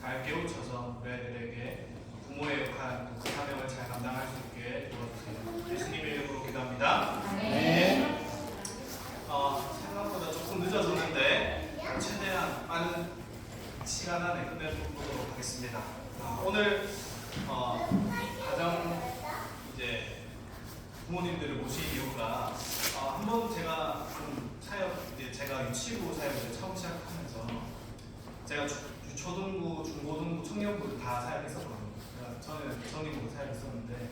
잘 깨우쳐서 우리 아이들에게 부모의 역할, 그 사명을 잘 감당할 수 있게 도와주세요. 예수님의 이름으로 기도합니다. 네. 생각보다 조금 늦어졌는데 최대한 빠른 시간 안에 끝내보도록 하겠습니다. 오늘 가정 이제 부모님들을 모신 이유가 한번 제가 좀 제가 유치부 사역을 처음 시작하면서 제가 유초등부, 중고등부, 청년부를 다 사역했었거든요. 그러니까 저는 전임으로 사역했었는데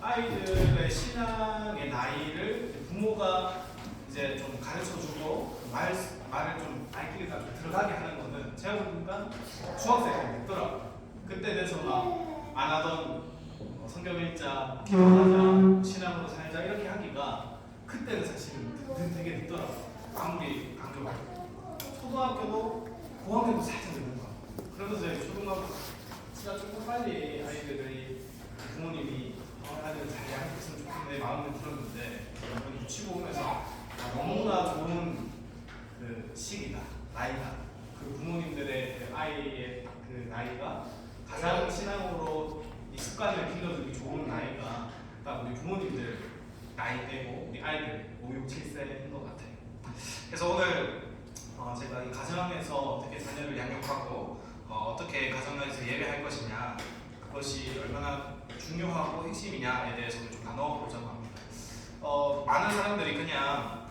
아이들의 신앙의 나이를 부모가 이제 좀 가르쳐주고 말을 좀 알기를 들어가게 하는 거는 제가 보니까 중학생이 됐더라고요. 그때 돼서 막 안 하던 성경 읽자, 기도하자, 신앙으로 살자 이렇게 하기가 그때는 사실은 되게 늦더라고요. 아무리 강조해도 초등학교도 고학년도 살짝 늦는 거예요. 그래서 저희 초등학교 진짜 조금 빨리 아이들이 부모님이 아이들 잘 양육했으면 좋겠네 마음을 들었는데 이번 유치부 오면서 너무나 좋은 그 시기다, 나이다. 그 부모님들의 그 아이의 그 나이가 가장 신앙으로 이 습관을 길러주기 좋은 나이가 딱 우리 부모님들 나이대고 우리 아이들 5, 6, 7세인 것 같아요. 그래서 오늘 제가 이 가정에서 어떻게 자녀를 양육하고 어떻게 가정에서 예배할 것이냐, 그것이 얼마나 중요하고 핵심이냐에 대해서 좀 나눠보자고 합니다. 많은 사람들이 그냥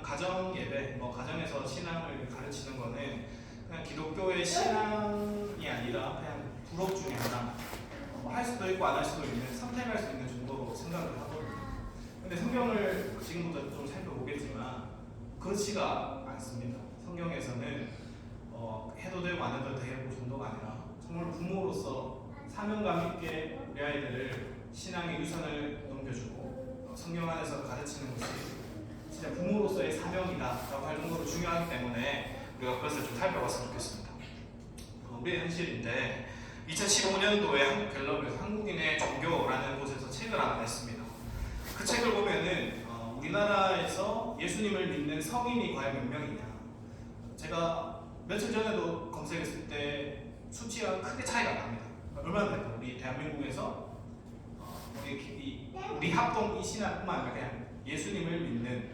가정 예배, 가정에서 신앙을 가르치는 거는 그냥 기독교의 신앙이 아니라 그냥 부록 중에 하나, 할 수도 있고 안 할 수도 있는, 선택할 수 있는 정도로 생각을 하거든요. 근데 성경을 지금부터 좀 살펴보겠지만 그렇지가 않습니다. 성경에서는 해도 되고 안 해도 되고 정도가 아니라 정말 부모로서 사명감 있게 우리 아이들을 신앙의 유산을 넘겨주고 성경 안에서 가르치는 것이 진짜 부모로서의 사명이다라고 할 정도로 중요하기 때문에 우리가 그것을 좀 살펴봤으면 좋겠습니다. 우리의 현실인데 2015년도에 한국갤럽에서 한국인의 종교라는 곳에서 책을 하나 냈습니다. 그 책을 보면은 우리나라에서 예수님을 믿는 성인이 과연 몇 명이냐, 제가 며칠 전에도 검색했을 때 수치가 크게 차이가 납니다. 얼마나 될까요? 우리 대한민국에서 우리 합동 이 신앙뿐만 아니라 그냥 예수님을 믿는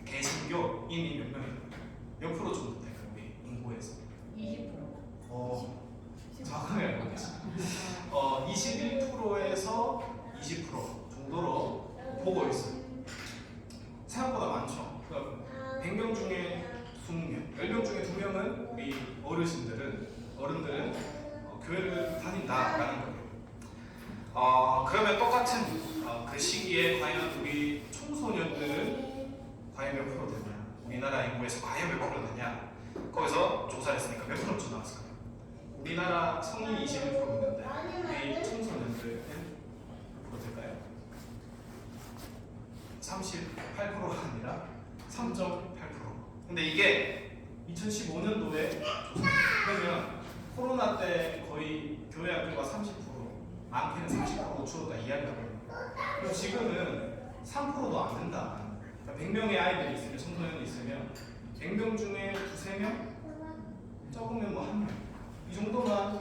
개신교인이 몇 명일까요? 몇 프로 정도 될까요? 우리 인구에서 20%. 정확하게 알고 계십니다. 21%에서 20% 정도로 보고 있어요. 생각보다 많죠. 그러니까 100명 중에 20명, 10명 중에 2명은 우리 어른들은 교회를 다닌다라는 거예요. 그러면 똑같은 그 시기에 과연 우리 청소년들은 과연 몇 프로 되냐? 우리나라 인구에서 과연 몇 프로 되냐? 거기서 조사를 했으니까 몇 프로쯤 나왔을까요? 우리나라 성인이 21% 있는데 우리 청소년들은 몇 프로 될까요? 38%가 아니라 3.8%. 근데 이게 2015년도에 그러면 코로나 때 거의 교회 학교가 30%, 많게는 40% 줄었다 이야기하거든요. 그럼 지금은 3%도 안 된다. 그러니까 100명의 아이들이 있으면, 청소년이 있으면 100명 중에 2~3명? 적으면 1명. 이 정도만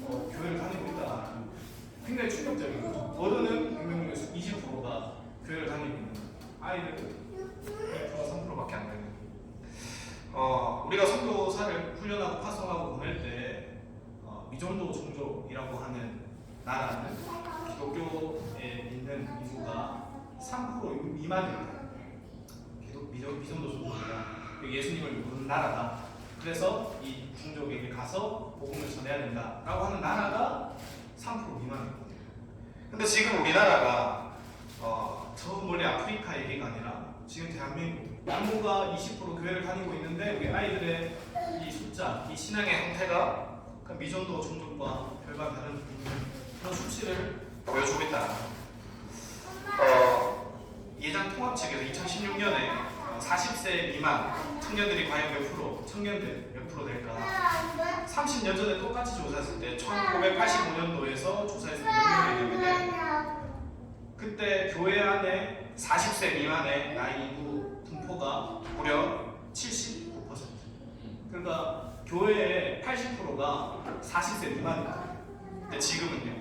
교회를 다니고 있다. 굉장히 충격적인 거죠. 어른은 100명 중에 20%가 교회를 다니고 있는 거예요. 아이들은 2%, 3%밖에 안 되는 거예요. 우리가 선교사를 훈련하고 파송하고 보낼 때 미전도 종족이라고 하는 나라는 기독교에 있는 인구가 3% 미만입니다. 미전도 종족이다. 예수님을 모르는 나라다. 그래서 이 종족에게 가서 복음을 전해야 된다라고 하는 나라가 3% 미만이거든요. 근데 지금 우리나라가 저 멀리 아프리카 얘기가 아니라 지금 대한민국 남부가 20% 교회를 다니고 있는데 우리 아이들의 이 숫자, 이 신앙의 형태가 미전도 종족과 별반 다른 그런 수치를 보여주고 있다. 예전 통합 측에서 2016년에 40세 미만 청년들이 과연 몇 프로, 청년들 몇 프로 될까? 30년 전에 똑같이 조사했을 때 1985년도에서 조사했을 때 몇 명이 되는데 그때 교회 안에 40세 미만의 나이 인구 분포가 무려 79%. 그러니까 교회의 80%가 40세 미만이다. 근데 지금은요,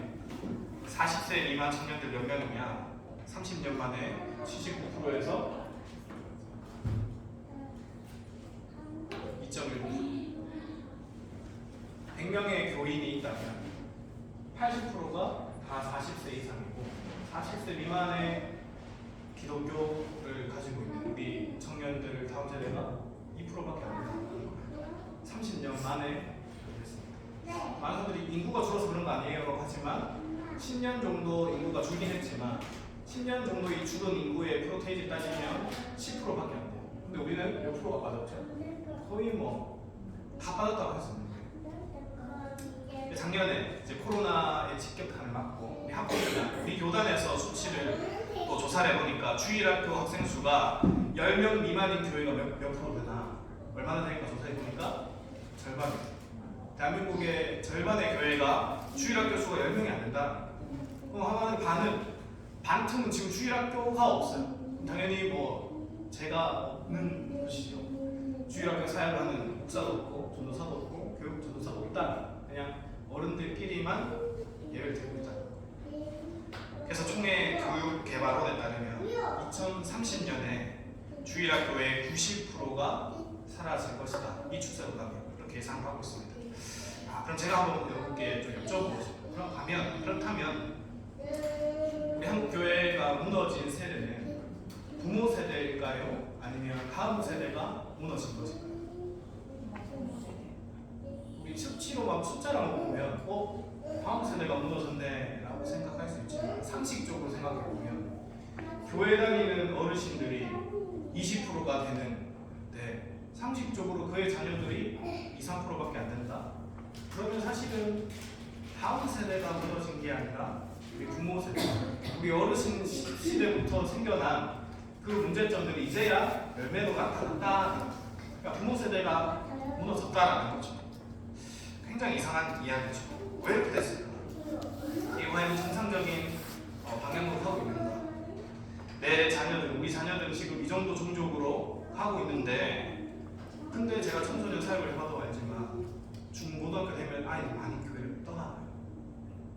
40세 미만 청년들 몇 명이냐? 30년 만에 79%에서 2.1%. 100명의 교인이 있다면 80%가 다 40세 이상이고 40세 미만의 기독교를 가지고 있는 우리 청년들 다음 세대가 2%밖에 안 된다는 거예요. 30년 만에 그랬습니다. 많은 사람들이 인구가 줄어서 그런 거 아니에요 하지만 10년 정도 인구가 줄긴 했지만 10년 정도 이 줄은 인구의 프로테이지 따지면 10%밖에 안 돼요. 근데 우리는 몇 프로가 빠졌죠? 거의 뭐 다 빠졌다고 할 수 있는 거예요. 작년에 이제 코로나의 직격탄을 맞고 우리 학교나 우리 교단에서 수치를 또 조사를 해보니까 주일학교 학생 수가 10명 미만인 교회가 몇 프로 되나 얼마나 되니까 조사해보니까 절반이에요. 대한민국의 절반의 교회가 주일학교 수가 10명이 안 된다. 그럼 하나는 반틈은 지금 주일학교가 없어요. 당연히 뭐 제가 없는 것이죠. 주일학교 사역을 하는 목사도 없고 전도사도 없고 교육 전도사도 없다. 그냥 어른들끼리만 예배를 드리고 있다. 그래서 총회 교육개발원에 따르면 2030년에 주일학교의 90%가 사라질 것이다. 이 추세로 가면 그렇게 예상하고 있습니다. 그럼 제가 한번 여러분께 좀 여쭤보죠. 그렇다면 우리 한국 교회가 무너진 세대는 부모 세대일까요? 아니면 다음 세대가 무너진 것일까요? 우리 수치로만 숫자랑 보면 다음 세대가 무너졌네 라고 생각할 수 있지만 상식적으로 생각해 보면 교회 다니는 어르신들이 20%가 되는데 상식적으로 그의 자녀들이 2~3%밖에 안 된다. 그러면 사실은 다음 세대가 무너진 게 아니라 우리 부모 세대, 우리 어르신 시대부터 생겨난 그 문제점들이 이제야 열매로 나타났다. 그러니까 부모 세대가 무너졌다라는 거죠. 굉장히 이상한 이야기죠. 왜 이렇게 됐을까? 이게 과연 정상적인 방향으로 가고 있는가? 내 자녀들, 우리 자녀들은 지금 이 정도 종족으로 가고 있는데, 근데 제가 청소년 사역을 해봐도 알지만 중고등학교 되면 아이들 많이 교회를 떠나요.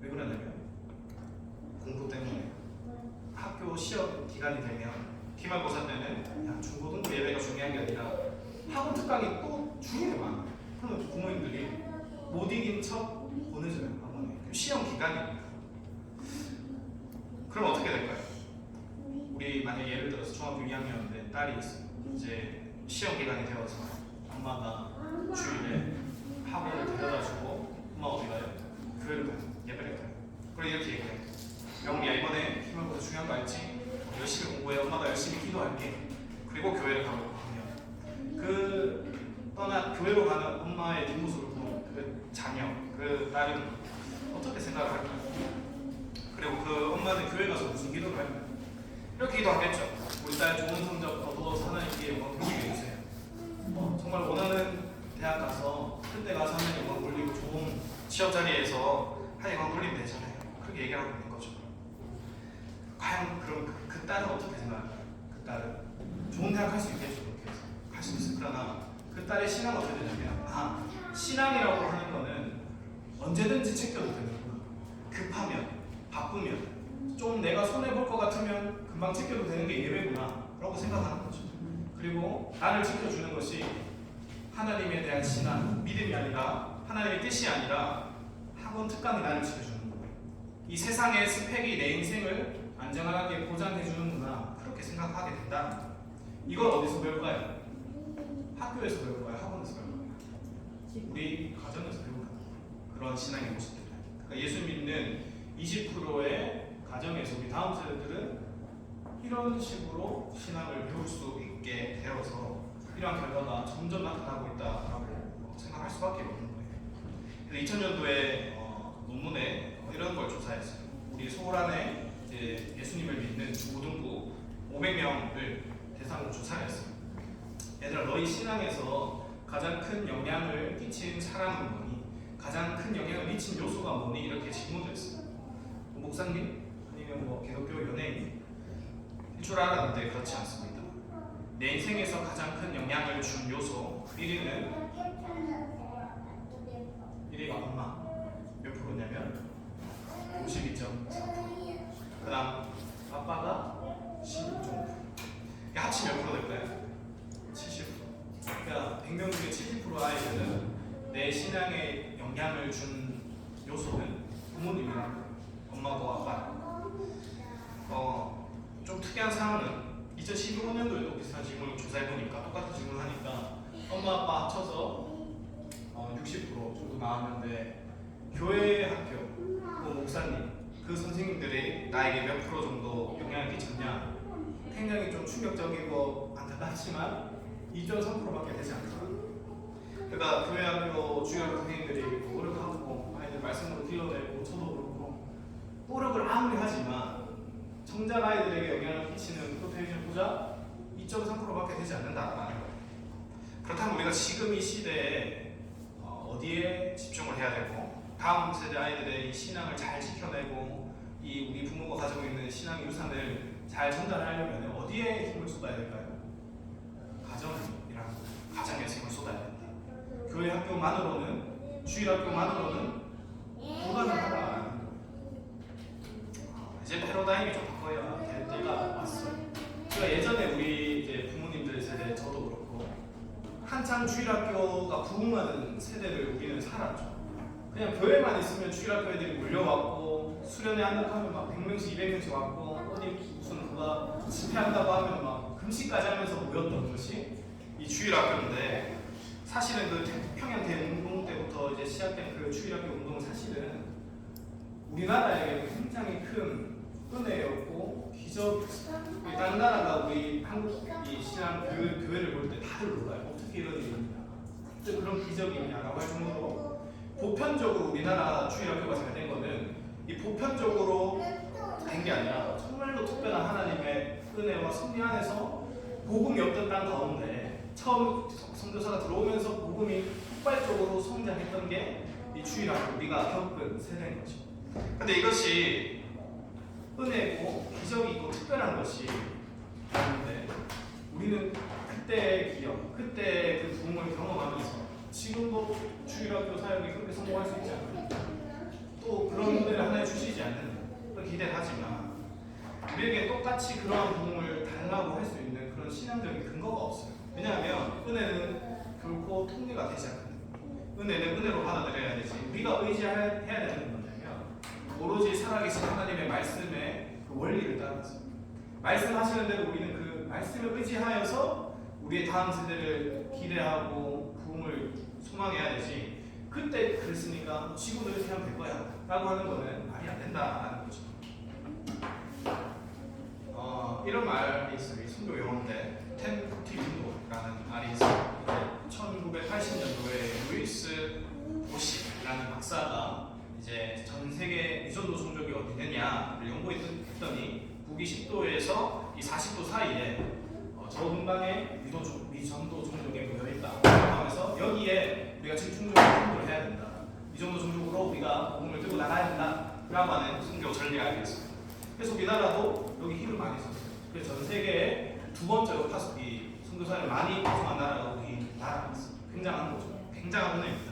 왜 그러냐면 공부 때문에 학교 시험 기간이 되면 기말고사 때는 중고등부 예배가 중요한 게 아니라 학원 특강이 또 중요해 많아요. 그러면 부모님들이 못 이긴 척 보내줘요 학원에. 시험 기간이니까. 그럼 어떻게 될까요? 우리 만약 예를 들어서 중학교 2학년인데 딸이 있어요. 이제 시험 기간이 되어서 엄마가 주일에 학원을 데려다주고 엄마 어디 가요? 교회를 가요. 예배를 가요. 그리고 이렇게 얘기해요. 영미야 이번에 기말고사 중요한 거 알지? 열심히 공부해. 엄마가 열심히 기도할게. 그리고 교회를 가고 하면 교회로 가는 엄마의 뒷모습을 보는 그 자녀, 그 딸은 어떻게 생각을 할까요? 그리고 그 엄마는 교회 가서 무슨 기도를 할까요? 이렇게 기도하겠죠. 우리 딸 좋은 성적 거두어서 하나님께 영광 돌리게 해주세요. 정말 원하는 대학 가서 그때 가서 하나님 영광 돌리고 좋은 취업 자리에서 하나님 영광 돌리면 되잖아요. 그렇게 얘기하고 있는 거죠. 과연 그럼 그 딸은 어떻게 생각할까요? 그 딸은 좋은 대학 갈 수 있겠죠. 그렇게 해서 갈 수 있을 그러나 그 딸의 신앙은 어떻게 되냐면 신앙이라고 하는 거는 언제든지 챙겨도 되는구나. 급하면 바쁘면 좀 내가 손해볼 것 같으면 금방 챙겨도 되는 게 예배구나 라고 생각하는 거죠. 그리고 나를 지켜주는 것이 하나님에 대한 신앙, 믿음이 아니라 하나님의 뜻이 아니라 학원 특강이 나를 지켜주는 거예요. 이 세상의 스펙이 내 인생을 안전하게 보장해주는구나 그렇게 생각하게 된다. 이걸 어디서 배울까요? 학교에서 배울까요? 학원에서 배울까요? 우리 가정에서 배우는 그런 신앙의 모습들. 그러니까 예수 믿는 20%의 가정에서 우리 다음 세대들은 이런 식으로 신앙을 배울 수 있게 되어서 이러한 결과가 점점 나타나고 있다라고 생각할 수밖에 없는 거예요. 그래서 2000년도에 논문에 이런 걸 조사했어요. 우리 서울 안에 예수님을 믿는 중고등부 500명을 대상으로 조사를 했어요. 얘들아, 너희 신앙에서 가장 큰 영향을 끼친 사람은 뭐니? 가장 큰 영향을 미친 요소가 뭐니? 이렇게 질문을 했어요. 목사님? 아니면 뭐 기독교 연예인? 줄 알았는데 그렇지 않습니다. 내 인생에서 가장 큰 영향을 준 요소 1위는 내 신앙에 영향을 준 요소는 부모님이라는 거예요. 엄마고 아빠. 좀 특이한 상황은 2015년도에도 비슷한 질문을 조사해보니까 똑같은 질문하니까 엄마 아빠 합쳐서 60% 정도 나왔는데 교회 학교, 그 목사님, 그 선생님들이 나에게 몇 프로 정도 영향을 끼쳤냐, 굉장히 좀 충격적이고 안타깝지만 2.3%밖에 되지 않더라고요. 그러니까 교회 학교 주요 선생님들이 노력하고 아이들 말씀으로 길러내고 저도 그렇고 노력을 아무리 하지만 정작 아이들에게 영향을 끼치는 프로테이션 보자 2.3%밖에 되지 않는다라는 거예요. 그렇다면 우리가 지금 이 시대에 어디에 집중을 해야 되고 다음 세대 아이들의 이 신앙을 잘 지켜내고 이 우리 부모가 가지고 있는 신앙의 유산을 잘 전달하려면 어디에 힘을 쏟아야 될까요? 가정이라는 거예요. 가정에서 힘을 쏟아야 된다. 교회 학교만으로는, 주일 학교만으로는 불가능하다라는 거예요. 이제 패러다임이 좀 바꿔야 될 때가 왔어요. 제가 예전에 우리 이제 부모님들 세대, 저도 그렇고 한참 주일학교가 부흥하는 세대를 우리는 살았죠. 그냥 교회만 있으면 주일학교 애들이 몰려왔고 수련회 한다고 하면 막 100명씩 200명씩 왔고 어디 무슨 누가 집회한다고 하면 막 금식까지 하면서 모였던 것이 이 주일학교인데, 사실은 그 평양 대운동 때부터 이제 시작된 그 주일학교 운동은 사실은 우리나라에게 굉장히 큰 은혜였고 기적. 다른 나라가 우리 한국 이 신앙 교회를 볼 때 다들 놀라요. 어떻게 이런 일이 있냐, 어떻게 그런 기적이 있냐라고 할 정도로 보편적으로 우리나라 주일학교가 잘 된 거는 이 보편적으로 된 게 아니라 정말로 특별한 하나님의 은혜와 섭리 안에서 복음이 없던 땅 가운데 처음 선교사가 들어오면서 복음이 폭발적으로 성장했던 게 이 주일학교 우리가 겪은 세대인 거죠. 근데 이것이 은혜고 기적이고 특별한 것이 있는데 우리는 그때의 기억, 그때의 그 부흥을 경험하면서 지금도 주일학교 사역이 그렇게 성공할 수 있지 않나요? 또 그런 은혜를 하나에 주시지 않는 그런 기대를 하지만 우리에게 똑같이 그러한 부흥을 달라고 할 수 있는 그런 신앙적인 근거가 없어요. 왜냐하면 은혜는 결코 통계가 되지 않거든요. 은혜는 은혜로 받아들여야 되지, 우리가 의지해야 되는 건 뭐냐면 오로지 살아계신 하나님의 말씀의 그 원리를 따라서 말씀하시는 대로 우리는 그 말씀을 의지하여서 우리의 다음 세대를 기대하고 부흥을 소망해야 되지, 그때 그랬으니까 지금도 이렇게 하면 될 거야 라고 하는 거는 말이 안 된다라는 거죠. 이런 말이 있어요. 이 선교 용어인데 1040 윈도라는 말이 있어요. 1980년도에 루이스 보시라는 박사가 이제 전 세계 미전도 종족이 어디 있느냐를 연구했더니 북위 10도에서 이 40도 사이에 저 근방에 미전도 종족에 모여있다 하면서 여기에 우리가 집중적으로 선교를 해야 된다, 이 정도 종족으로 우리가 복음을 들고 나가야 된다 라고 하는 선교 전례가 알겠습니다. 그래서 우리나라도 여기 힘을 많이 썼어요. 그래서 전 세계에 두 번째로 이 선교사를 많이 파송한 나라가 우리나라가 있어요. 굉장한 거죠. 굉장한 은혜입니다.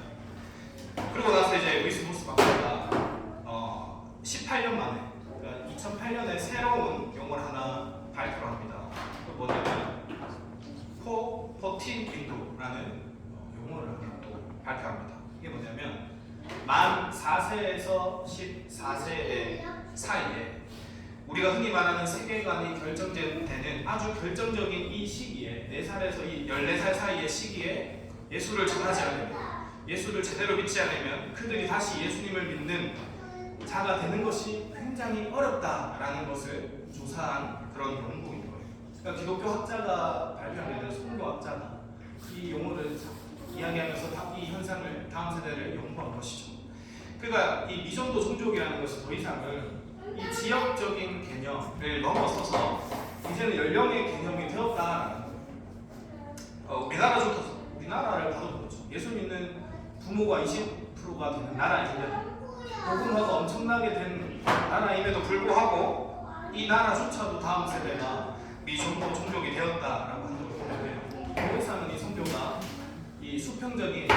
그리고 나서 이제 루이스 보스 박사가 18년 만에, 그러니까 2008년에 새로운 용어를 하나 발표를 합니다. 그 뭐냐면 포틴 윈도라는 용어를 하나 또 발표합니다. 이게 뭐냐면 만 4세에서 14세 사이에 우리가 흔히 말하는 세계관이 결정되는 아주 결정적인 이 시기에 4살에서 14살 사이의 시기에 예수를 전하지 않으면, 예수를 제대로 믿지 않으면 그들이 다시 예수님을 믿는 자가 되는 것이 굉장히 어렵다라는 것을 조사한 그런 연구인 거예요. 그러니까 기독교 학자가 발표한 게 아니라 선교학자가 이 용어를 이야기하면서 이 현상을 다음 세대를 연구한 것이죠. 그러니까 이 미전도 종족이라는 것이 더 이상은 이 지역적인 개념을 넘어서서 이제는 연령의 개념이 되었다라는 거예요. 우리나라를 봐도 그렇죠. 예수 믿는 부모가 20%가 되는 나라인데 복음화가 엄청나게 된 나라임에도 불구하고 이 나라조차도 다음 세대가 미전도 종족이 되었다라고 하는 걸 보면 더 이상은 이 선교가 이 수평적인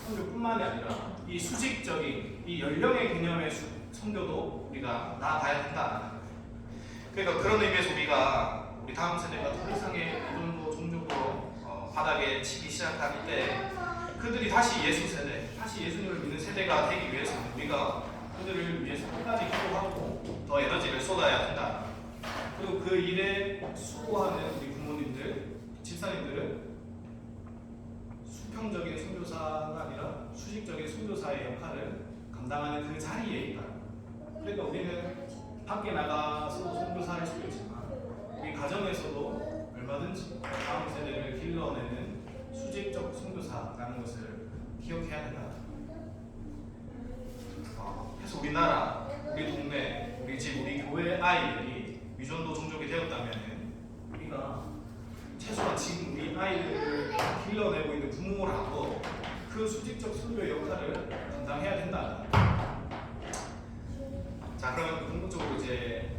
선교뿐만이 아니라 이 수직적인 이 연령의 개념의 선교도 우리가 나아가야 된다라는 거예요. 그러니까 그런 의미에서 우리 다음 세대가 더 이상의 미전도 종족으로 바닥에 치기 시작할 때 그들이 다시 예수 세대, 다시 세대가 되기 위해서는 우리가 그들을 위해서 끝까지 기도하고 더 에너지를 쏟아야 한다. 그리고 그 일에 수고하는 우리 부모님들, 집사님들은 수평적인 선교사가 아니라 수직적인 선교사의 역할을 감당하는 그 자리에 있다. 그러니까 우리는 밖에 나가서 선교사 할 수도 있지만 우리 가정에서도 얼마든지 다음 세대를 길러내는 수직적 선교사라는 것을 기억해야 된다. 그래서 우리나라, 우리 동네, 우리 집, 우리 교회 아이들이 위전도 종족이 되었다면 우리가 최소한 지금 우리 아이들을 길러내고 있는 부모라도 그 수직적 선교의 역할을 감당해야 된다. 자, 그러면 궁극적으로 이제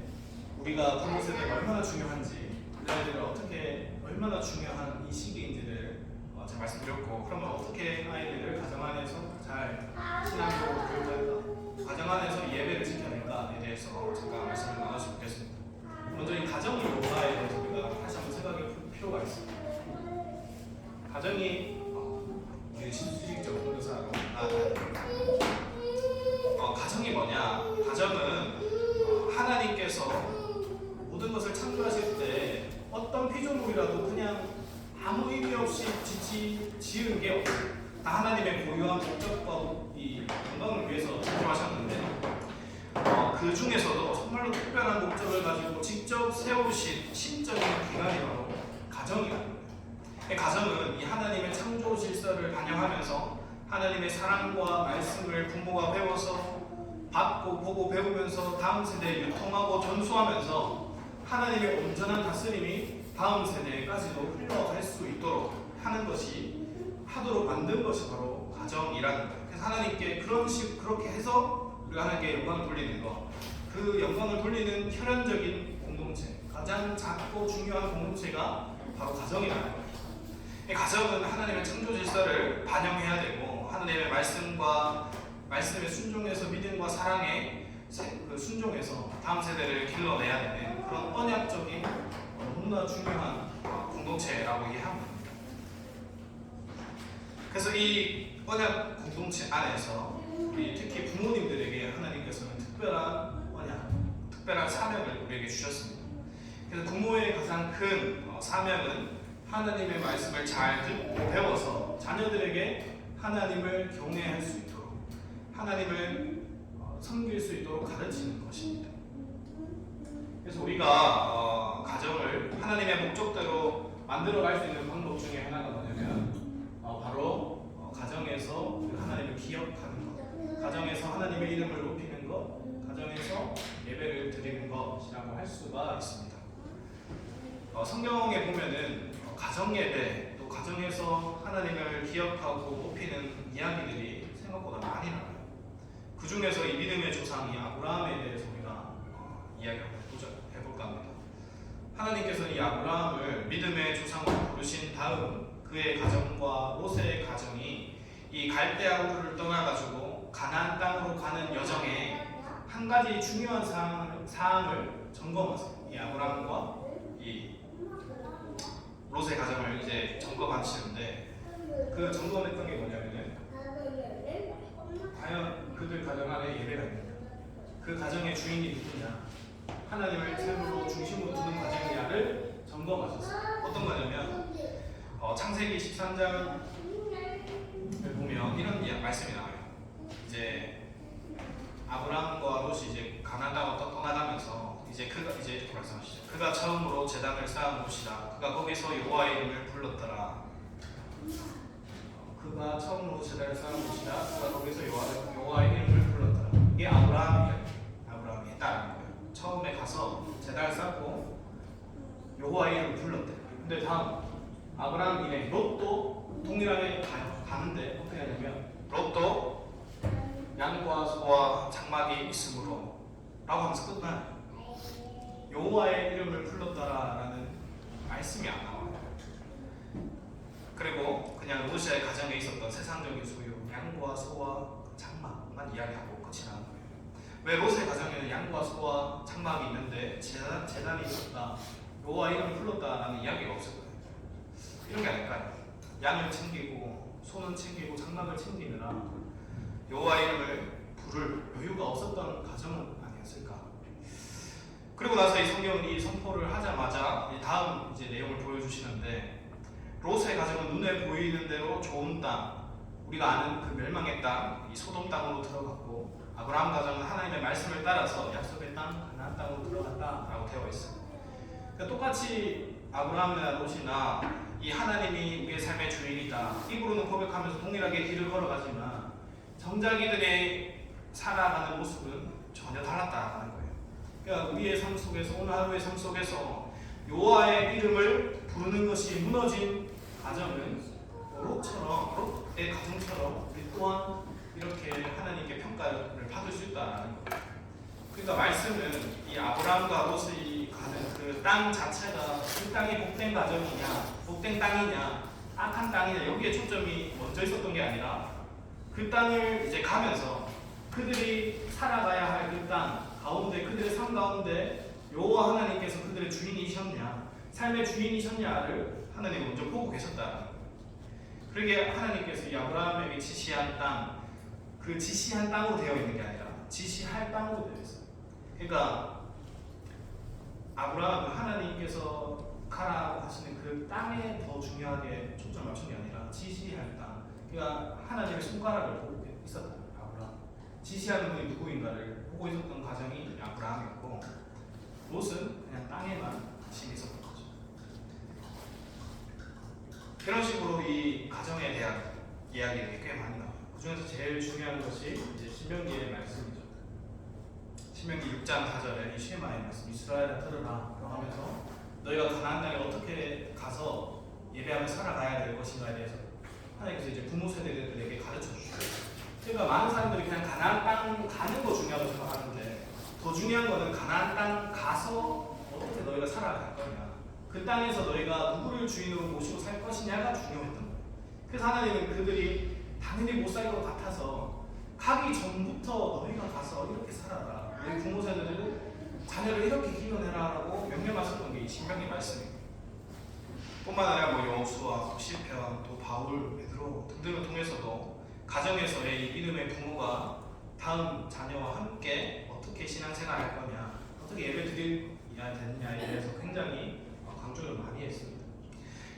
우리가 부모 세대가 얼마나 중요한지, 우리 아이들을 어떻게 얼마나 중요한 이 시기인지를 제가 말씀드렸고, 그러면 어떻게 아이들을 가정 안에서 잘 신앙적으로 교육할까? 가정 안에서 예배를 지켜낼까에 대해서 잠깐 말씀을 나눴으면 좋겠습니다. 먼저 이 가정이 뭔가에 대해서 우리가 다시 한번 생각해 볼 필요가 있습니다. 가정이 우리 신수직적 선교사로 가정이 뭐냐? 가정은 하나님께서 모든 것을 창조하실 때 어떤 피조물이라도 그냥 아무 의미 없이 지은 게 없어요. 다 하나님의 고유한 목적과 이 영광을 위해서 창조하셨는데 그 중에서도 정말로 특별한 목적을 가지고 직접 세우신 신적인 기관이 바로 가정이라는 거예요. 가정은 이 하나님의 창조 질서를 반영하면서 하나님의 사랑과 말씀을 부모가 배워서 받고 보고 배우면서 다음 세대에 유통하고 전수하면서 하나님의 온전한 다스림이 다음 세대까지도 흘러갈 수 있도록 하는 것이 하도록 만든 것이 바로 가정이라는 거예요. 그래서 하나님께 그렇게 해서 우리가 하나님께 영광을 돌리는 것, 그 영광을 돌리는 혈연적인 공동체, 가장 작고 중요한 공동체가 바로 가정이라는 거예요. 가정은 하나님의 창조 질서를 반영해야 되고 하나님의 말씀과 말씀에 순종해서 믿음과 사랑에 순종해서 다음 세대를 길러내야 되는 그런 언약적인 너무나 중요한 공동체라고 이해합니다. 그래서 이 언약 공동체 안에서 우리 특히 부모님들에게 하나님께서는 특별한 언약, 특별한 사명을 우리에게 주셨습니다. 그래서 부모의 가장 큰 사명은 하나님의 말씀을 잘 듣고 배워서 자녀들에게 하나님을 경외할 수 있도록, 하나님을 섬길 수 있도록 가르치는 것입니다. 그래서 우리가 가정을 하나님의 목적대로 만들어갈 수 있는 방법 중에 하나가 뭐냐면 바로 가정에서 하나님을 기억하는 것, 가정에서 하나님의 이름을 높이는 것, 가정에서 예배를 드리는 것이라고 할 수가 있습니다. 성경에 보면은 가정 예배 또 가정에서 하나님을 기억하고 높이는 이야기들이 생각보다 많이 나와요. 그 중에서 이 믿음의 조상이 아브라함에 대해서 우리가 이야기를 해볼까 합니다. 하나님께서는 이 아브라함을 믿음의 조상으로 부르신 다음 그의 가정과 롯의 가정이 이 갈대아 우르를 떠나가지고 가나안 땅으로 가는 여정에 한 가지 중요한 사항을 점검하세요. 이 아브라함과 이 롯의 가정을 이제 점검하시는데 그 점검했던 게 뭐냐면은 과연 그들 가정 안에 예배가 있는가? 그 가정의 주인이 누구냐? 하나님을 최고로 중심으로 두는 가정이냐를 점검하셨어요. 어떤 거냐면 창세기 13장을 보면 이런 말씀이 나와요. 이제 아브라함과 롯이 이제 가나안 땅으로 떠나가면서 이제 이렇게 말씀하시죠. 그가 처음으로 제단을 쌓은 곳이라. 그가 거기서 여호와의 이름을 불렀더라. 그가 처음으로 제단을 쌓은 곳이라. 그가 거기서 여호와의 이름을 불렀더라. 이게 아브라함이 했다는 거예요. 처음에 가서 제단을 쌓고 여호와의 이름을 불렀대. 근데 다음 아브라함 이내 롯도 동일하게 가는데 어떻게 하냐면 롯도 양과 소와 장막이 있으므로 라고 하면서 끝나요. 여호와의 이름을 불렀더라라는 말씀이 안 나와요. 그리고 그냥 롯의 가정에 있었던 세상적인 소유, 양과 소와 장막만 이야기하고 끝이 나는 거예요. 왜 롯의 가정에는 양과 소와 장막이 있는데 제단이 있었다, 여호와의 이름을 불렀다라는 이야기가 없었거든요. 이런 게 아닐까요? 양을 챙기고 소는 챙기고 장막을 챙기느라 여호와의 그리고 나서 이 성경은 이 선포를 하자마자 이 다음 이제 내용을 보여주시는데, 롯의 가정은 눈에 보이는 대로 좋은 땅, 우리가 아는 그 멸망의 땅, 이 소돔 땅으로 들어갔고, 아브라함 가정은 하나님의 말씀을 따라서 약속의 땅, 가나안 땅으로 들어갔다라고 되어 있어요. 그러니까 똑같이 아브라함이나 롯이나 이 하나님이 우리의 삶의 주인이다, 입으로는 고백하면서 동일하게 길을 걸어가지만 정작 이들의 살아가는 모습은 전혀 달랐다는 거예요. 그러니까 우리의 삶 속에서, 오늘 하루의 삶 속에서 여호와의 이름을 부르는 것이 무너진 가정은 롯의 가정처럼 우리 또한 이렇게 하나님께 평가를 받을 수 있다는 거예요. 그러니까 말씀은 이 아브라함과 롯이 가는 그 땅 자체가 그 땅이 복된 가정이냐, 복된 땅이냐, 악한 땅이냐, 여기에 초점이 먼저 있었던 게 아니라 그 땅을 이제 가면서 그들이 살아가야 할 그 땅 가운데, 그들의 삶 가운데 여호와 하나님께서 그들의 주인이셨냐, 삶의 주인이셨냐를 하나님이 먼저 보고 계셨다는 거예요. 그러게 하나님께서 이 아브라함에게 지시한 땅, 그 지시한 땅으로 되어 있는 게 아니라 지시할 땅으로 되어 있어요. 그러니까 아브라함은 하나님께서 가라고 하시는 그 땅에 더 중요하게 초점을 맞춘 게 아니라 지시할 땅, 그러니까 하나님의 손가락을 보고 있었다. 아브라함 지시하는 분이 누구인가를 보고 있었던 가정이 아브라함이었고, 롯은 그냥 땅에만 관심이 있었던 거죠. 이런 식으로 이 가정에 대한 이야기들이 꽤 많이 나와요. 그 중에서 제일 중요한 것이 이제 신명기의 말씀이죠. 신명기 6장 4절에 이 쉐마의 말씀, 이스라엘아 들으라 하면서 너희가 가나안 땅에 어떻게 가서 예배하며 살아가야 될 것인가에 대해서 하나님께서 이제 부모 세대들에게 가르쳐 주셔요. 그러니까 많은 사람들이 그냥 가나안 땅 가는 거 중요하다고 생각하는데, 더 중요한 거는 가나안 땅 가서 어떻게 너희가 살아갈 거냐, 그 땅에서 너희가 누구를 주인으로 모시고 살 것이냐가 중요했던 거예요. 그래서 하나님은 그들이 당연히 못 살 것 같아서 가기 전부터 너희가 가서 이렇게 살아라, 너희 부모 세대들은 자녀를 이렇게 키워내라라고 명령하셨던 게 이 신명기 말씀입니다. 뿐만 아니라 뭐 여호수아, 시편, 또 바울, 베드로 등등을 통해서도 가정에서의 이 믿음의 부모가 다음 자녀와 함께 어떻게 신앙생활할 거냐, 어떻게 예배 드려야 되느냐에 대해서 굉장히 강조를 많이 했습니다.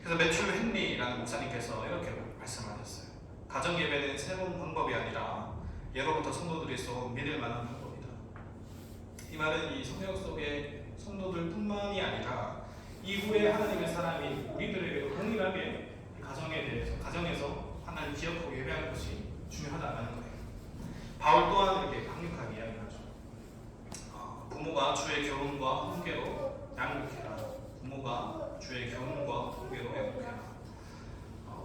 그래서 매튜 헨리라는 목사님께서 이렇게 말씀하셨어요. 가정 예배는 새로운 방법이 아니라 예로부터 성도들이 써 믿을 만한 방법이다. 이 말은 이 성경 속의 성도들뿐만이 아니라 이후에 하나님의 사람인 우리들에게도 동일하게 가정에 대해서, 가정에서 하나님 기억하고 예배하는 것이 중요하다는 거예요. 바울 또한 이렇게 강력하게 이야기하죠. 부모가 주의 결혼과 훈계로 양육해라. 부모가 주의 결혼과 훈계로 양육해라.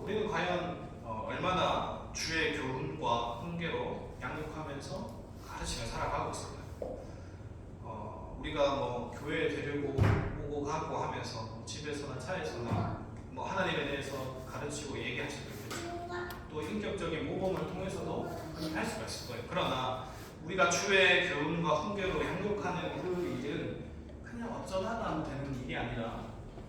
우리는 과연 얼마나 주의 교훈과 훈계로 양육하면서 가르치며 살아가고 있을까요? 우리가 뭐 교회에 데리고 오고 가고 하면서 뭐 집에서나 차에서나 뭐 하나님에 대해서 가르치고 얘기할 수도 있겠죠. 또 인격적인 모범을 통해서도 그렇게 할 수가 있을 거예요. 그러나 우리가 주의 교훈과 훈계로 양육하는 그 일은 그냥 어쩌다가 하면 되는 일이 아니라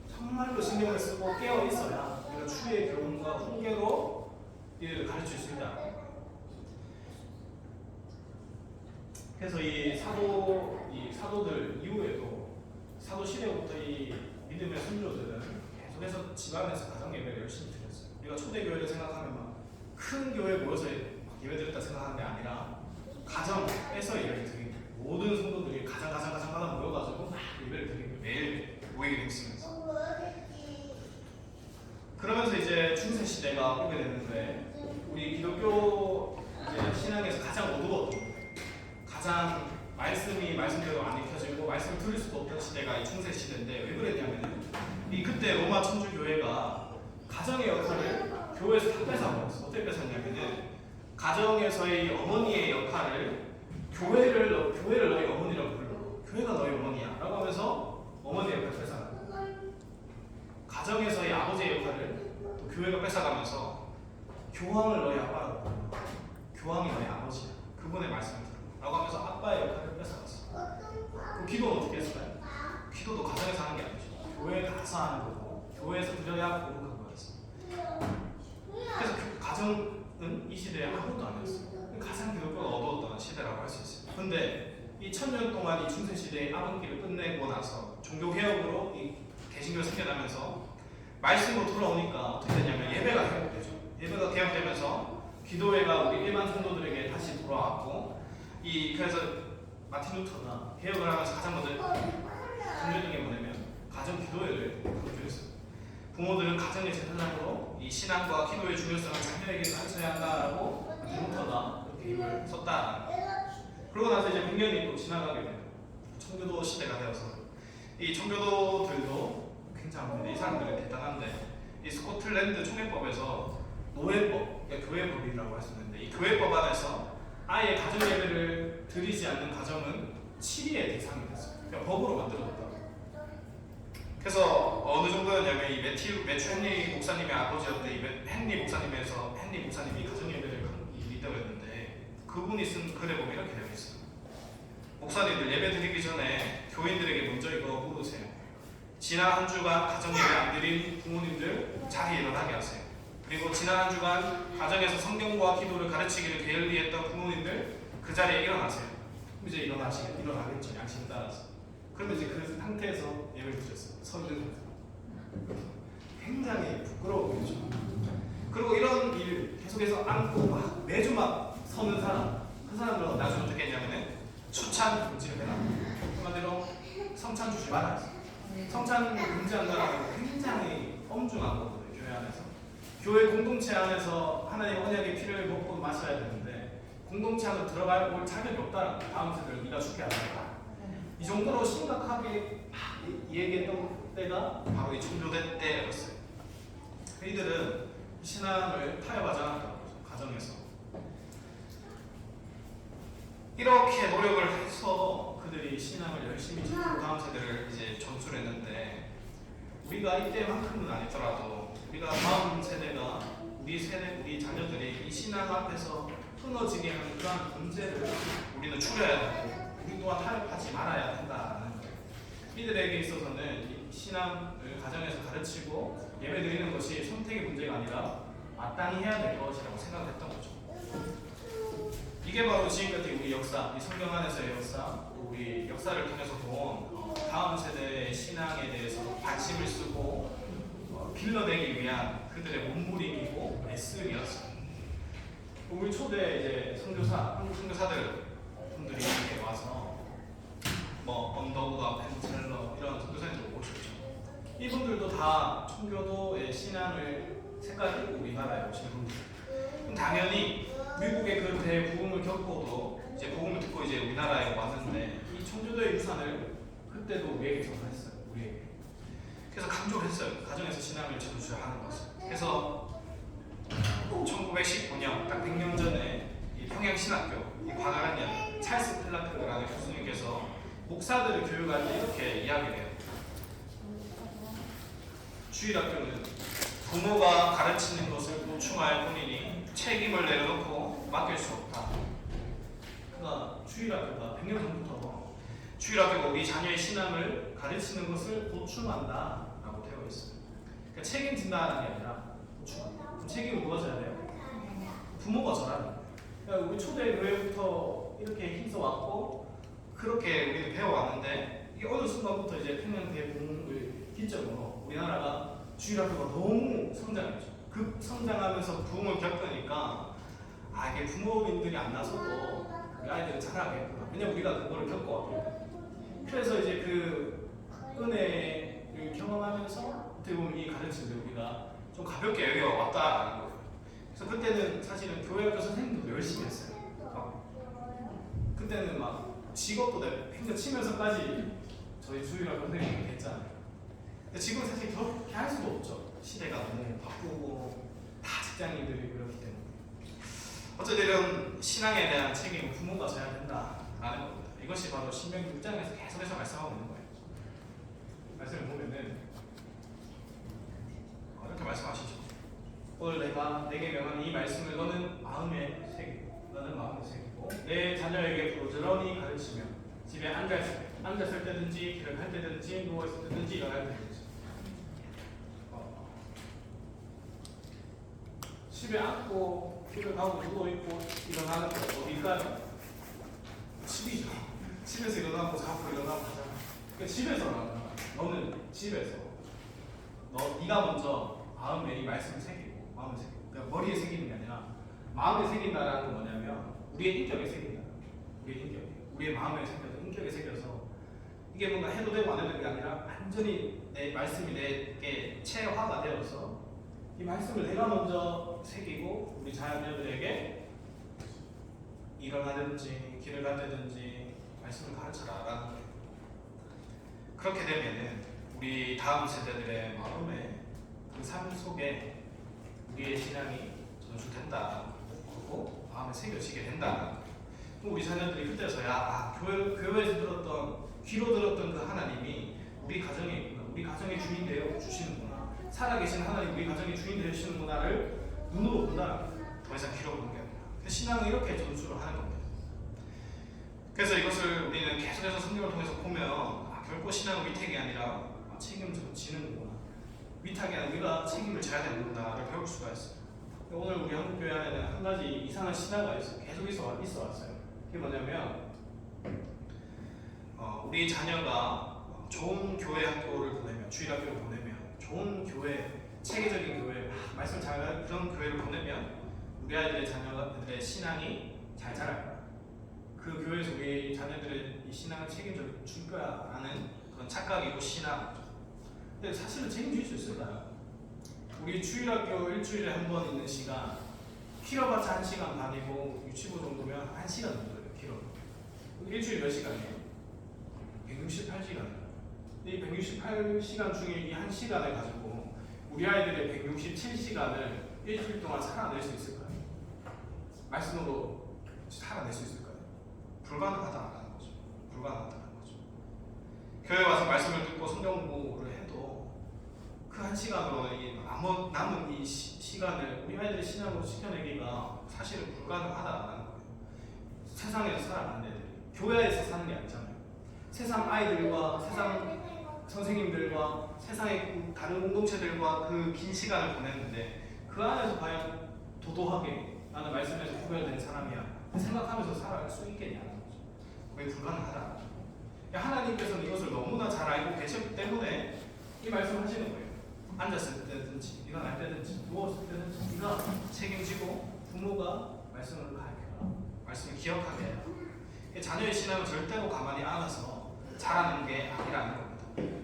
정말로 신경을 쓰고 깨어 있어야 우리가 주의 교훈과 훈계로 이를 가르칠 수 있다. 그래서 이 사도들 이후에도 사도 시대부터 이 믿음의 선조들은 계속해서 집안에서 가정 예배를 열심히 드렸어요. 우리가 초대교회를 생각하면 막 큰 교회 모여서 예배 드렸다 생각하는 게 아니라 가정에서 예배를 드리는, 모든 성도들이 가장 모여가지고 막 예배를 드리고 매일 모이게 됐으면서, 그러면서 이제 중세 시대가 오게 됐는데, 우리 기독교 이제 신앙에서 가장 어두웠던, 가장 말씀대로 안 익혀지고 말씀을 들을 수도 없던 시대가 이 중세 시대인데, 왜 그랬냐면은 이 그때 로마 천주교회가 가정의 역할을 교회에서 다 뺏어버렸어. 어떻게 뺏었냐면은 가정에서의 어머니의 역할을 교회를 너희 어머니라고 불러. 교회가 너희 어머니야 라고 하면서 어머니의 역할을 뺏어가고, 가정에서의 아버지의 역할을 또 교회가 뺏어가면서 교황을 너희 아빠라고 불러. 교황이 너희 아버지야. 그분의 말씀을 들어 라고 하면서 아빠의 역할을 뺏어갔어. 그 기도는 어떻게 했을까요? 기도도 가정에서 하는 게 아니죠. 교회에 가서 하는 거고, 교회에서 드려야 거룩한 거였어. 그래서 가정은 이 시대에 아무것도 아니었어요. 가장 기독교가 어두웠던 시대라고 할 수 있어요. 근데 이 2000년 동안 이 중세 시대의 암흑기를 끝내고 나서 종교 개혁으로 이 개신교가 생겨나면서 말씀으로 돌아오니까 어떻게 되냐면 예배가 개혁되죠. 예배가 개혁되면서 기도회가 우리 일반 성도들에게 다시 돌아왔고 그래서 마틴 루터가 개혁을 하면서 가장 먼저 강조했던 게 뭐냐면 가정 기도회를 강조했어요. 부모들은 가정의 제사장으로 이 신앙과 기도의 중요성을 자녀에게 가르쳐야 한다라고 마틴 루터가 이렇게 힘을 썼다. 그러고 나서 이제 100년이 또 지나가게 돼요. 청교도 시대가 되어서 이 청교도들도 굉장합니다. 이 사람들이 대단한데 이 스코틀랜드 총회법에서 노예법, 그러니까 교회법이라고 할 수 있는데 이 교회법 안에서 아예 가정 예배를 드리지 않는 가정은 치리의 대상이 됐어요. 그러니까 법으로 만들어졌다. 그래서 어느 정도였냐면 이 매튜 헨리 목사님의 아버지였던 이 헨리 목사님이 가정 예배를 리더였는데 그분이 쓴 글에 보면 이렇게 되어 있어요. 목사님들 예배 드리기 전에 교인들에게 먼저 이거 물으세요. 지난 한 주간 가정 예배 안 드린 부모님들 자리에 일어나게 하세요. 그리고 지난 한 주간 가정에서 성경과 기도를 가르치기를 게을리했던 부모님들 그 자리에 일어나세요. 그럼 이제 일어나겠죠. 양심에 따라서. 그러면 이제 그 상태에서 예배를 드렸어요. 서 있는 상태로. 굉장히 부끄러워 보이죠. 그리고 이런 일 계속해서 안고 막 매주 막 서는 사람, 그 사람들은 나중에 어떻게 했냐면은 추찬 금지를 해라. 한마디로 성찬 주지 마라. 성찬 금지한다라는 굉장히 엄중한 거거든요. 교회 안에서. 교회 공동체 안에서 하나님의 언약의 피를 먹고 마셔야 되는데 공동체 안으로 들어갈 자격이 없다는 거예요. 다음 세대를 네가 죽게 하라. 이 정도로 심각하게 얘기했던 때가 바로 이 청교대 때였어요. 이들은 신앙을 타협하지 않았다고 가정에서 이렇게 노력을 해서 그들이 신앙을 열심히 지키고 다음 세대를 이제 전수를 했는데 우리가 이때만큼은 아니더라도 우리가 다음 세대가 우리 자녀들이 이 신앙 앞에서 끊어지게 하는 그러한 문제를 우리는 추려야 되고 우리 또한 타협하지 말아야 한다는 거예요. 이들에게 있어서는 이 신앙을 가정에서 가르치고 예배드리는 것이 선택의 문제가 아니라 마땅히 해야 될 것이라고 생각했던 거죠. 이게 바로 지금까지 우리 역사, 이 성경 안에서의 역사, 우리 역사를 통해서 본 다음 세대의 신앙에 대해서 관심을 쓰고 길러내기 위한 그들의 몸부림이고 애쓰기였어요. 우리 초대 이제 선교사, 한국 선교사들 분들이 이렇게 와서 뭐 언더우드, 펜첼러 이런 선교사님들 모셨죠. 이분들도 다 청교도의 신앙을 색깔 띠고 우리나라에 오신 분들. 그럼 당연히 미국의 그 대부흥을 겪고도 이제 복음을 듣고 이제 우리나라에 왔는데 이 청교도의 유산을 그때도 우리에게 전했어요. 우리에게. 그래서 강조를 했어요. 가정에서 신앙을 전수해야 하는 것을. 그래서 1919년 딱 100년 전에 이 평양신학교 이 광활한 찰스 클라크라는 교수님께서 목사들을 교육할 때 이렇게 이야기를 해요. 주일학교는 부모가 가르치는 것을 보충할 뿐이니 책임을 내려놓고 맡길 수 없다. 그러니까 주일학교가 100년 전부터 주일학교가 우리 자녀의 신앙을 가르치는 것을 보충한다라고 되어 있어요. 그러니까 책임진다는 게 아니라 보충한다. 그럼 책임을 누가 져야 돼요? 부모가 져야 돼요. 그러니까 우리 초대 교회부터 이렇게 힘써 왔고 그렇게 우리는 배워왔는데 이게 어느 순간부터 이제 평양 대부흥을 기점으로 우리나라가 주일학교가 너무 성장했죠. 급성장하면서 부흥을 겪으니까 이게 부모님들이 안 나서도 우리 아이들은 잘하겠구나. 왜냐면 우리가 그거를 겪어왔거든요. 그래서 이제 그 은혜를 경험하면서 어떻게 보면 이 가르침을 우리가 좀 가볍게 여겨왔다라는 거예요. 그래서 그때는 사실은 교회학교 선생님도 열심히 했어요. 그때는 막 직업도 팽겨 치면서까지 저희 주일학교 선생님이 했잖아요. 근데 지금 사실 그렇게 할 수도 없죠. 시대가 너무 바쁘고 다 직장인들이 그렇기 때문에. 어쨌든 이런 신앙에 대한 책임은 부모가 져야 된다라는 겁니다. 이것이 바로 신명기 6장에서 계속해서 말씀하고 있는 거예요. 말씀을 보면은 이렇게 말씀하시죠. 오늘 내가 내게 명하는 이 말씀을 너는 마음에 새기고 내 자녀에게 부지런히 가르치며 집에 앉았을 때든지 길을 갈 때든지 누워있을 때든지 일어날 때든지 집에 앉고 길을 가고 누워있고 일어나는 거 어딜까요? 집이죠. 집에서 일어나고 자고 일어나고 하잖아. 그러니까 집에서 너는 집에서 네가 먼저 마음에 이 말씀을 새기고 마음에 새기고 그러니까 머리에 새기는 게 아니라 마음에 새긴다라는 건 뭐냐면 우리의 인격에 새긴다. 우리의 마음에 새겨서 인격에 새겨서 이게 뭔가 해도 되고 안 해도 되는 게 아니라 완전히 내 말씀이 내게 체화가 되어서 이 말씀을 내가 먼저 새기고 우리 자녀들에게 일어나든지 길을 가든지 말씀을 가르쳐라라는 거예요. 그렇게 되면은 우리 다음 세대들의 마음에 그 삶 속에 우리의 신앙이 전수된다. 그리고 마음에 새겨지게 된다. 그럼 우리 자녀들이 그때서야 교회에서 들었던 귀로 들었던 그 하나님이 우리 가정에 있구나. 우리 가정의 주인 되어 주시는구나. 살아계신 하나님 우리 가정의 주인 되어 주시는구나를 눈으로 본다. 더 이상 귀로 보는 게 아니라. 신앙은 이렇게 전수를 하는 겁니다. 그래서 이것을 우리는 계속해서 성경을 통해서 보면 결코 신앙은 위택이 아니라 책임을 지는구나. 위탁이 아니라 우리가 책임을 져야 되는구나를 배울 수가 있어요. 오늘 우리 한국교회 안에는 한 가지 이상한 신화가 계속 있어 왔어요. 그게 뭐냐면 우리 자녀가 좋은 교회 학교를 보내면 주일학교를 보내면 좋은 교회 체계적인 교회 말씀 잘 그런 교회를 보내면 우리 아이들의 자녀들의 신앙이 잘 자랄 거야. 그 교회에서 우리 자녀들의 이 신앙을 책임져 줄 거야라는 그런 착각이고 신앙. 근데 사실은 책임질 수 있을까요? 우리 주일학교 일주일에 한 번 있는 시간 길어봤자 1시간 반이고 유치부 정도면 1시간 정도예요. 길어. 일주일 몇 시간이에요? 168시간. 이 168시간 중에 이 1시간을 가지고 우리 아이들의 167시간을 일주일 동안 살아낼 수 있을까요? 말씀으로 살아낼 수 있을까요? 불가능하다는 거죠. 불가능하다는 거죠. 교회 와서 말씀을 듣고 성경 공부를 해도 그 1시간으로 남은 이 시간을 우리 아이들의 신앙으로 지켜내기가 사실은 불가능하다는 거예요. 세상에서 살아가는 애들이 교회에서 사는 게 아니잖아요. 세상 아이들과 세상 선생님들과 세상의 다른 공동체들과 그 긴 시간을 보냈는데 그 안에서 과연 도도하게 나는 말씀에서 구별된 사람이야 생각하면서 살아갈 수 있겠냐는 거죠. 그게 불가능하다. 하나님께서는 이것을 너무나 잘 알고 계셨기 때문에 이 말씀하시는 거예요. 앉았을 때든지 일어날 때든지 누웠을 때든지 네가 책임지고 부모가 말씀을 가르쳐라. 말씀을 기억하게 해라. 자녀의 신앙은 절대로 가만히 안아서 자라는 게 아니라는 겁니다.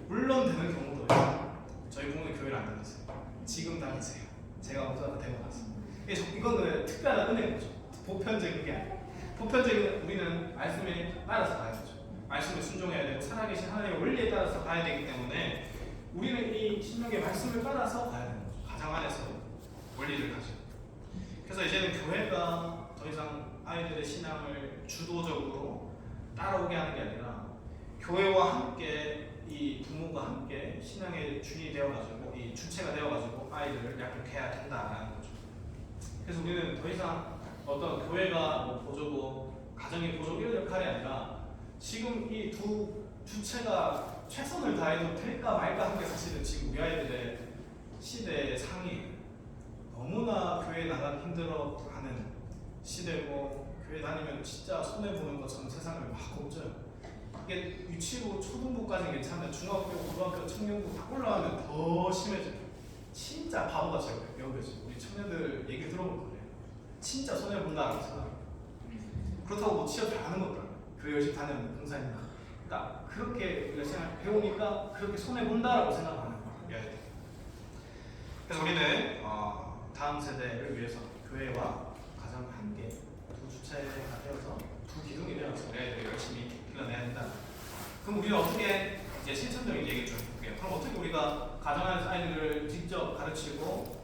물론 되는 경우도 있어요. 저희 부모님 교회를 안 다녔어요. 지금 다니세요. 제가 목사가 되고 나서. 이거는 특별한 은혜인 거죠. 보편적인 게 아니에요. 보편적인 우리는 말씀에 따라서 가야 되죠. 말씀에 순종해야 되고 살아계신 하나님의 원리에 따라서 가야 되기 때문에 우리는 이 신명의 말씀을 따라서 가야 되는 거죠. 가정 안에서 원리를 가지고. 그래서 이제는 교회가 더 이상 아이들의 신앙을 주도적으로 따라오게 하는 게 아니라 교회와 함께 이 부모가 함께 신앙의 주인이 되어가지고 이 주체가 되어가지고 아이들을 양육해야 된다는 거죠. 그래서 우리는 더 이상 어떤 교회가 뭐 보조고 가정의 보조 이런 역할이 아니라 지금 이 두 주체가 최선을 다해도 될까 말까 하는 게 사실은 지금 우리 아이들의 시대의 상이 너무나 교회 나가기 힘들어하는 시대고 교회 다니면 진짜 손해보는 것처럼 세상을 막 곱져요. 이게 유치부 초등부까지는 괜찮은데 중학교, 고등학교, 청년부 다 올라가면 더 심해져요. 진짜 바보같이 여겨지. 우리 청년들 얘기 들어볼 거예요. 진짜 손해본다라고 생각해요. 그렇다고 뭐 취업 잘하는 것도 아니에요. 교회 열심히 다니는 봉사니까. 그러니까 그렇게 우리가 생각 배우니까 그렇게 손해본다라고 생각하는 거예요. 그래서 우리는 다음 세대를 위해서 교회와 가정 함께 두 주체가 되어서 두 기둥이 되어서 우리 아이들이 열심히 길러내야 된다. 그럼 우리는 어떻게 이제 실천적인 얘기를 좀 해볼게요. 그럼 어떻게 우리가 가정 안에서 아이들을 직접 가르치고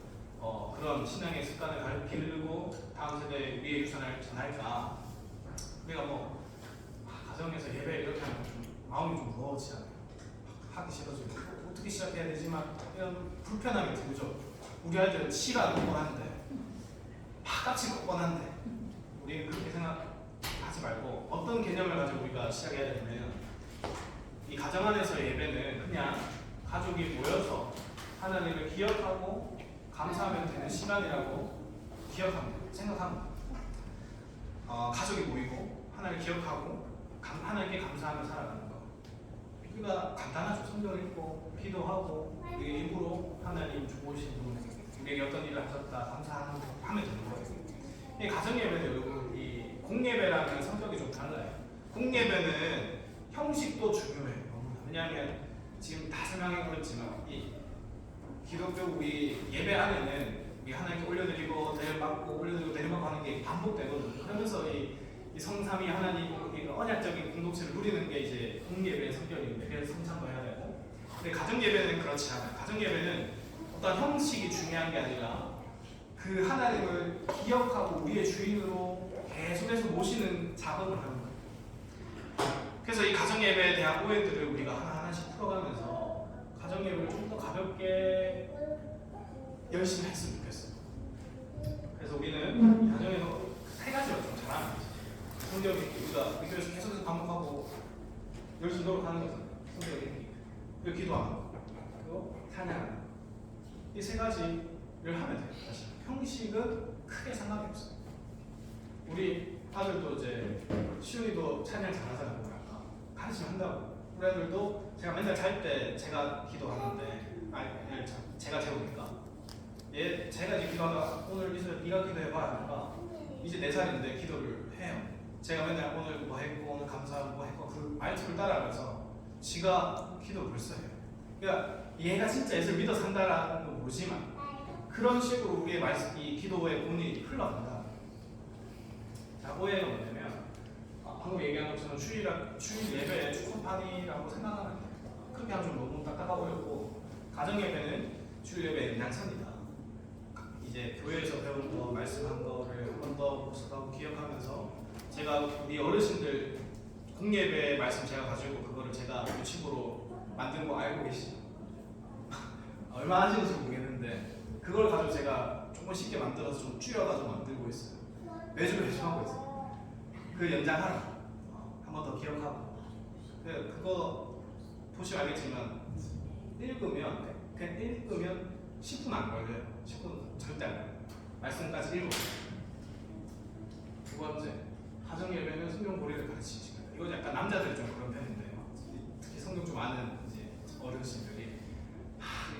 그런 신앙의 습관을 기르고 다음 세대에 우리의 유산을 전할까? 우리가 뭐 가정에서 예배 이렇게 하면 좀 마음이 좀 무거워지잖아요. 하기 싫어지고 어떻게 시작해야 되지만 이런 불편함이 들죠. 우리 아이들은 치가 뻔한데 바같이 뻔한데 우리는 그렇게 생각하지 말고 어떤 개념을 가지고 우리가 시작해야 되냐면 이 가정 안에서의 예배는 그냥 가족이 모여서 하나님을 기억하고 감사하면 되는 시간이라고 기억합니다. 생각합니다. 가족이 모이고 하나님을 기억하고 하나님께 감사하며 살아가는 거. 그러니까 간단하죠. 성경 읽고 기도하고 우리 입으로 하나님 좋으신 분, 우리에게 어떤 일을 하셨다 감사하면 되는 거예요. 이 가정예배는 여러분 이 공예배랑은 성격이 좀 달라요. 공예배는 형식도 중요해요. 왜냐하면 지금 다 설명해 보였지만 이 기독교 우리 예배 안에는 우리 하나님께 올려드리고 내려받고 올려드리고 내려받고 하는 게 반복되거든요. 그러면서 이 성삼위 하나님 언약적인 공동체를 누리는 게 이제 공예배의 성격인데 그래서 성찬도 해야 되고, 근데 가정 예배는 그렇지 않아요. 가정 예배는 어떤 형식이 중요한 게 아니라 그 하나님을 기억하고 우리의 주인으로 계속해서 모시는 작업을 하는 거예요. 그래서 이 가정 예배에 대한 오해들을 우리가 하나하나씩 풀어가면서 가정 예배를 좀 더 가볍게 열심히 했으면 좋겠어요. 그래서 우리는 이 가정에서 세 가지를 좀 잘하는 거죠. 성경 읽기, 우리가 교회에서 계속해서 반복하고 열심히 노력하는 거잖아요. 성경 읽기, 그리고 기도하는 거, 그리고 찬양하는 거. 이 세 가지를 하면 돼요. 사실 형식은 크게 상관이 없어요. 우리 아들도 이제 시훈이도 찬양 잘하잖아요. 가르치면 한다고. 우리 아들도 제가 맨날 잘 때 제가 기도하는데, 제가 재우니까 제가 이제 기도하다가 오늘 이슬 네가 기도해봐 하니까 이제 4살인데 기도를 해요. 제가 맨날 오늘 뭐 했고 오늘 감사하고 뭐 했고 그 말투를 따라하면서 지가 기도를 벌써 해요. 그러니까 얘가 진짜 예수를 믿어 산다라는 건 모르지만 그런 식으로 우리의 이 기도의 본이 흘러간다. 자, 오해가 뭐냐면 방금 얘기한 것처럼 주일 예배에 축복파티라고 생각하면 안 돼요. 그렇게 하면 좀 너무 딱딱하고 어렵고, 가정 예배는 주일 예배의 연장선이다. 이제 교회에서 배운 거, 말씀한 거를 한 번 더 복습하고 기억하면서 제가 우리 어르신들 공예배 말씀 제가 가지고 그거를 제가 유튜브로 만든 거 알고 계시죠? 얼마 하시는지 모르겠는데 그걸 가지고 제가 조금 쉽게 만들어서 좀 줄여가지고 만들고 있어요. 매주 하고 있어요. 그 연장하라. 한 번 더 기억하고. 그거 보시면 알겠지만 읽으면 10분 안 걸려요. 10분 절대 안 걸려요. 말씀까지 읽어요. 두 번째, 가정 예배는 성경 고리를 가르치시는 거예요. 이거 약간 남자들이 좀 그런 편인데요. 특히 성경 좀 아는 이제 어르신들이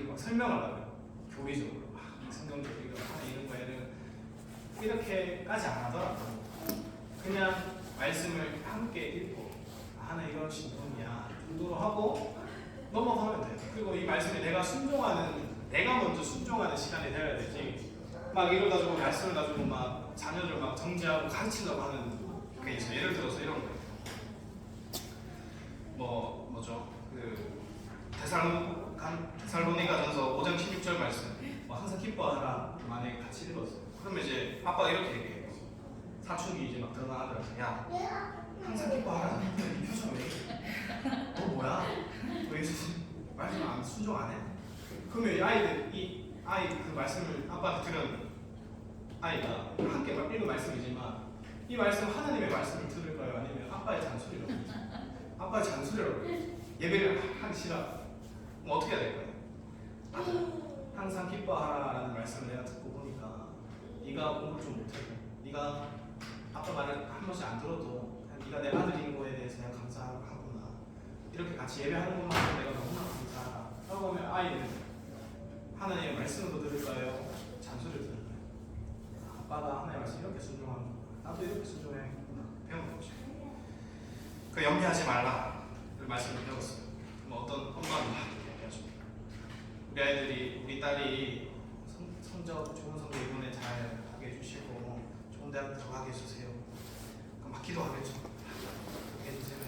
이거 막 설명하더라고요. 교리적으로 성경적 이거 이런 거에는 이렇게까지 안 하더라고. 그냥 말씀을 함께 읽고 하나 이런 신분이야 정도로 하고 넘어가면 돼요. 그리고 이 말씀에 내가 먼저 순종하는 시간이 되어야 되지. 막 이걸 가지고 말씀을 가지고 막 자녀들 막 정죄하고 가르치려고 하는 게 있어요. 예를 들어서 이런 거예요. 뭐죠? 그 데살로니가전서 5장 16절 말씀. 항상 기뻐하라. 만약에 같이 읽었어요. 그러면 이제 아빠가 이렇게 얘기해요. 사춘기 이제 막 들어간 아들한테 야 항상 기뻐하라. 이 표정 왜 이래? 너 뭐야? 왜 말씀 안 순종 안 해? 그러면 이 아이 그 말씀을 아빠한테 들은 아이가 함께 읽은 말씀이지만 이 말씀 하나님의 말씀을 들을까요? 아니면 아빠의 잔소리라고? 아빠의 잔소리라고 예배를 하기 싫어. 그럼 어떻게 해야 될까요? 항상 기뻐하라라는 말씀을 내가 듣고 보니까 네가 공부를 좀 못하고 네가 아빠 말을 한 번씩 안 들어도 네가 내 아들인 거에 대해서 내가 감사하구나. 이렇게 같이 예배하는 것만으로 내가 너무나 감사하다. 라고 하면 아이는 하나님의 말씀을 들을까요? 잔소리를 들을까요? 아빠가 하나님의 말씀 이렇게 순종하는 거구나. 나도 이렇게 순종해야겠구나. 배우는 거죠. 그 염려하지 말라. 그 말씀을 배웠어요. 뭐 어떤 엄마는 얘기하죠. 우리 아이들이, 우리 딸이 좋은 성적 이번에 잘 하게 해주시고 좋은 대학 들어가게 해주세요. 그럼 막 기도하겠죠. 해주세요.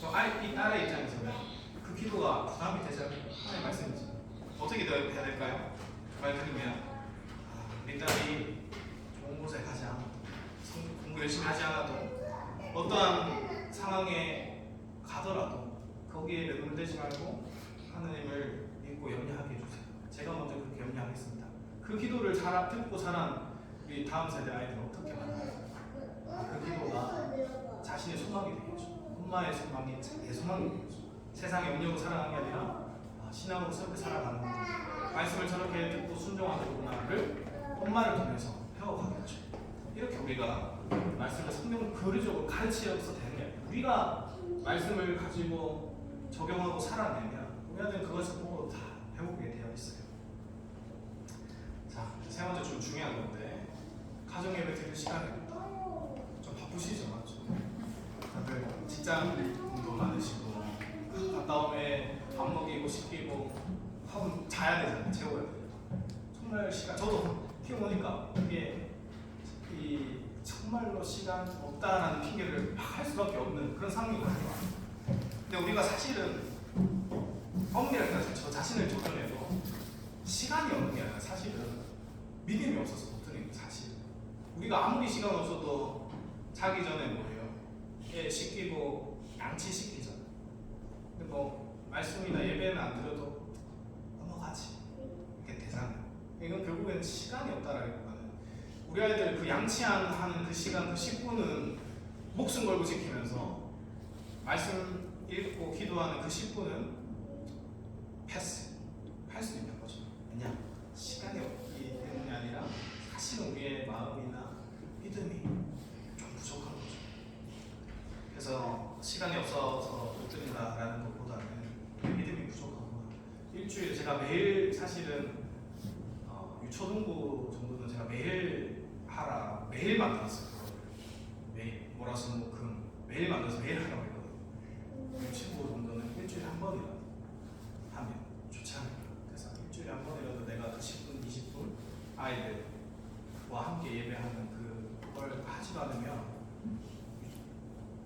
그럼 이 딸의 입장에서는 그 기도가 부담이 되지 않을까? 하나의 말씀이지. 어떻게 해야 될까요? 그 말 들으면 우리 딸이 좋은 곳에 가지 않아도 공부 열심히 하지 않아도 어떠한 상황에 가더라도 거기에 매몰되지 말고 하나님을 믿고 염려하게 해주세요. 제가 먼저 그렇게 염려하겠습니다. 그 기도를 듣고 자란 우리 다음 세대 아이들 어떻게 만나요? 그 기도가 자신의 소망이 되겠죠. 엄마의 소망이 내 소망이 되겠죠. 세상에 염려고 살아가는 게 아니라 신앙으로 저렇게 살아가는 거, 말씀을 저렇게 듣고 순종하는구나를 엄마를 통해서 배워가겠죠. 이렇게 우리가 말씀을 성경 그 교리적으로 가르치어서 되는 게 아니에요. 우리가 말씀을 가지고 적용하고 살아내면 우리한테는 그것을 보고 다 배우게 되어 있어요. 자, 세 번째 좀 중요한 건데 가정 예배 드릴 시간이 없다. 좀 바쁘시죠, 맞죠? 다들 직장도 많으시고 갔다 오면 밥 먹이고 씻기고 하면 자야 되잖아요. 재워야 돼요. 정말 시간 저도 키워보니까 이게 이 정말로 시간 없다라는 핑계를 막 할 수밖에 없는 그런 상황이 많아요. 근데 우리가 사실은 엄밀하게 따져서 저 자신을 조절해도 시간이 없는 게 아니라 사실은 믿음이 없어서 못 드리는 거 사실. 우리가 아무리 시간 없어도 자기 전에 뭐예요? 애 씻기고 양치 시키잖아. 근데 뭐 말씀이나 예배는 안 드려도 넘어가지. 이게 대상이야. 이건 결국에는 시간이 없다라기보다는 우리 아이들 그 양치하는 그 시간 그 10분은 목숨 걸고 지키면서 말씀 읽고 기도하는 그 10분은 패스 할 수 있는 거죠. 왜냐? 시간이 없기 때문이 아니라 사실은 우리의 마음이나 믿음이 좀 부족한 거죠. 그래서 시간이 없어서 못 드린다라는 것보다는 믿음이 부족하구나. 일주일에 제가 매일 사실은 유초등부 정도는 제가 매일 하라 매일 만들었어요. 매일 월화수목금 매일 만들어서 매일 하라고 했거든요. 유치부 정도는 일주일에 한 번이라도 하면 좋지 않을까. 그래서 일주일에 한 번이라도 내가 그 10분, 20분 아이들과 함께 예배하는 그걸 하지 않으면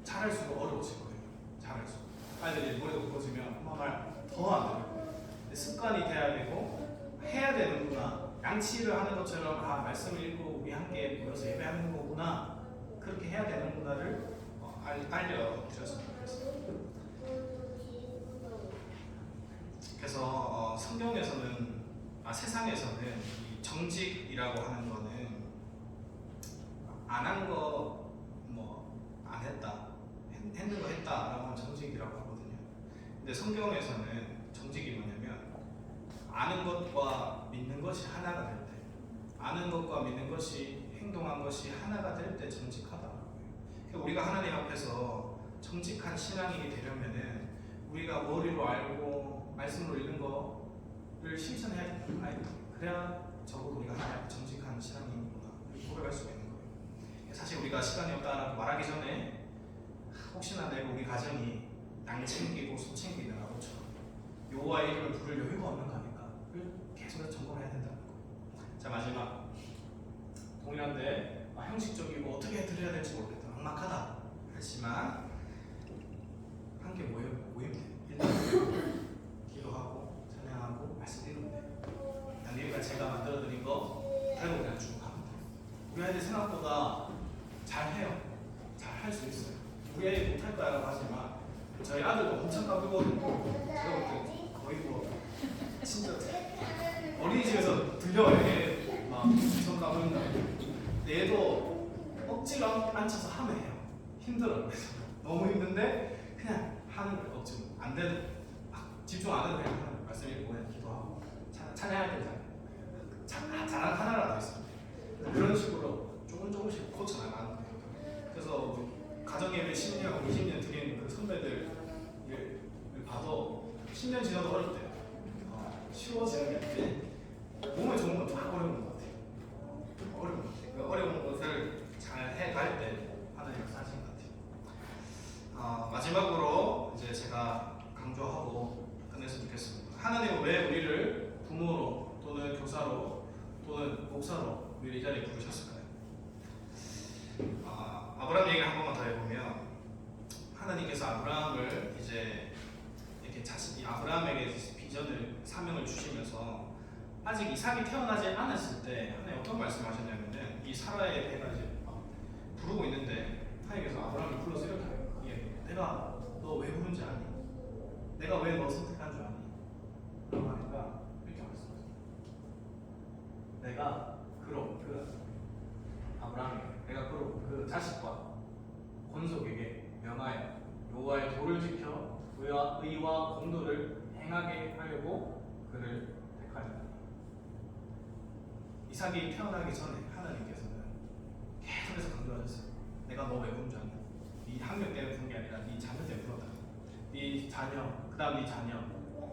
잘할수록 어려워질 거예요. 잘할수록 아이들이 노래도 부러지면 엄마 말 더 안 들어요. 습관이 돼야 되고 해야 되는구나. 양치를 하는 것처럼 말씀을 읽고 우리 함께 모여서 예배하는 거구나. 그렇게 해야 되는구나를 알려드렸으면 좋겠어요. 그래서 성경에서는 세상에서는 이 정직이라고 하는 거는 안 한 거 뭐 안 했다, 했는 거 했다라고 하면 정직이라고 하거든요. 근데 성경에서는 정직이 뭐냐면 아는 것과 믿는 것이 하나가 될 때, 아는 것과 믿는 것이 행동한 것이 하나가 될 때 정직하다. 그러니까 우리가 하나님 앞에서 정직한 신앙이 되려면은 우리가 머리로 알고 말씀으로 읽는 거를 실천해야 된다. 그래야 적어도 우리가 하나님 앞에 정직한 신앙이구나 고백할 수가 있는 거예요. 사실 우리가 시간이 없다라고 말하기 전에 혹시나 내가 우리 가정이 양 챙기고 손 챙기는 아버처럼 여호와의 이름을 부를 여유가 없는 거 아닐까? 계속 점검해야 된다는 거. 자, 마지막 동일한데 형식적이고 어떻게 드려야 될지 모르겠다. 막막하다. 하지만 함께 모이면 돼. 일단 기도하고 찬양하고 말씀 읽으면 돼. 양님이가 제가 만들어드린 거 대로 그냥 쭉 가면 돼. 우리 아이들 생각보다 잘해요. 잘 할 수 있어요. 우리 아이 못할 거라고 하지만 저희 아들도 엄청 까불거든요. 제가 볼 때 거의 뭐 진짜 어린이집에서 들려와요. 얘 막 엄청 까불는다. 근데 얘도 억지로 앉혀서 하면 해요. 힘들어요. 그래서 너무 힘든데 그냥 하는 거예요. 억지로 안 돼도 막 집중 안 해도 그냥 하는 거예요. 말씀 읽고 그냥 기도하고 찬양할 때 잘하는 하나라도 있습니다. 그런 식으로 조금씩 고쳐나가는 거예요. 그래서 가정예배 10년, 20년 드린 그 선배들 봐도 10년 지나도 어렵대요. 쉬워지는 게 아닌데 몸에 좋은 건 다 어려운 것 같아요. 어려운 것 같아요. 그 어려운 것을 잘 해갈 때 하나님 역사하신 것 같아요. 마지막으로 이제 제가 강조하고 끝냈으면 좋겠습니다. 하나님은 왜 우리를 부모로 또는 교사로 또는 목사로 우리 이 자리에 부르셨을까요? 아브라함 얘기를 한 번만 더 해보면 하나님께서 아브라함을 이제 이렇게 자신이 아브라함에게 비전을 사명을 주시면서 아직 이삭이 태어나지 않았을 때 하나님 어떤 말씀하셨냐면은 이 사라의 배가 이제 부르고 있는데 하나님께서 아브라함을 불러서 이렇게 얘기해요. 내가 너 왜 부른지 아니? 내가 왜 너 선택한 줄 아니? 라고 하니까 이렇게 말씀하세요. 내가 내가 그 자식과 권속에게 명하여 여호와의 도를 지켜 의와 공도를 행하게 하려고 그를 택하였다. 이삭이 태어나기 전에 하나님께서는 계속해서 강조하셨어요. 내가 너 왜 부른 줄 아냐? 네 한 명 때문에 부른 게 아니라 네 자녀 때문에 불렀다. 네 자녀, 그다음 네 자녀,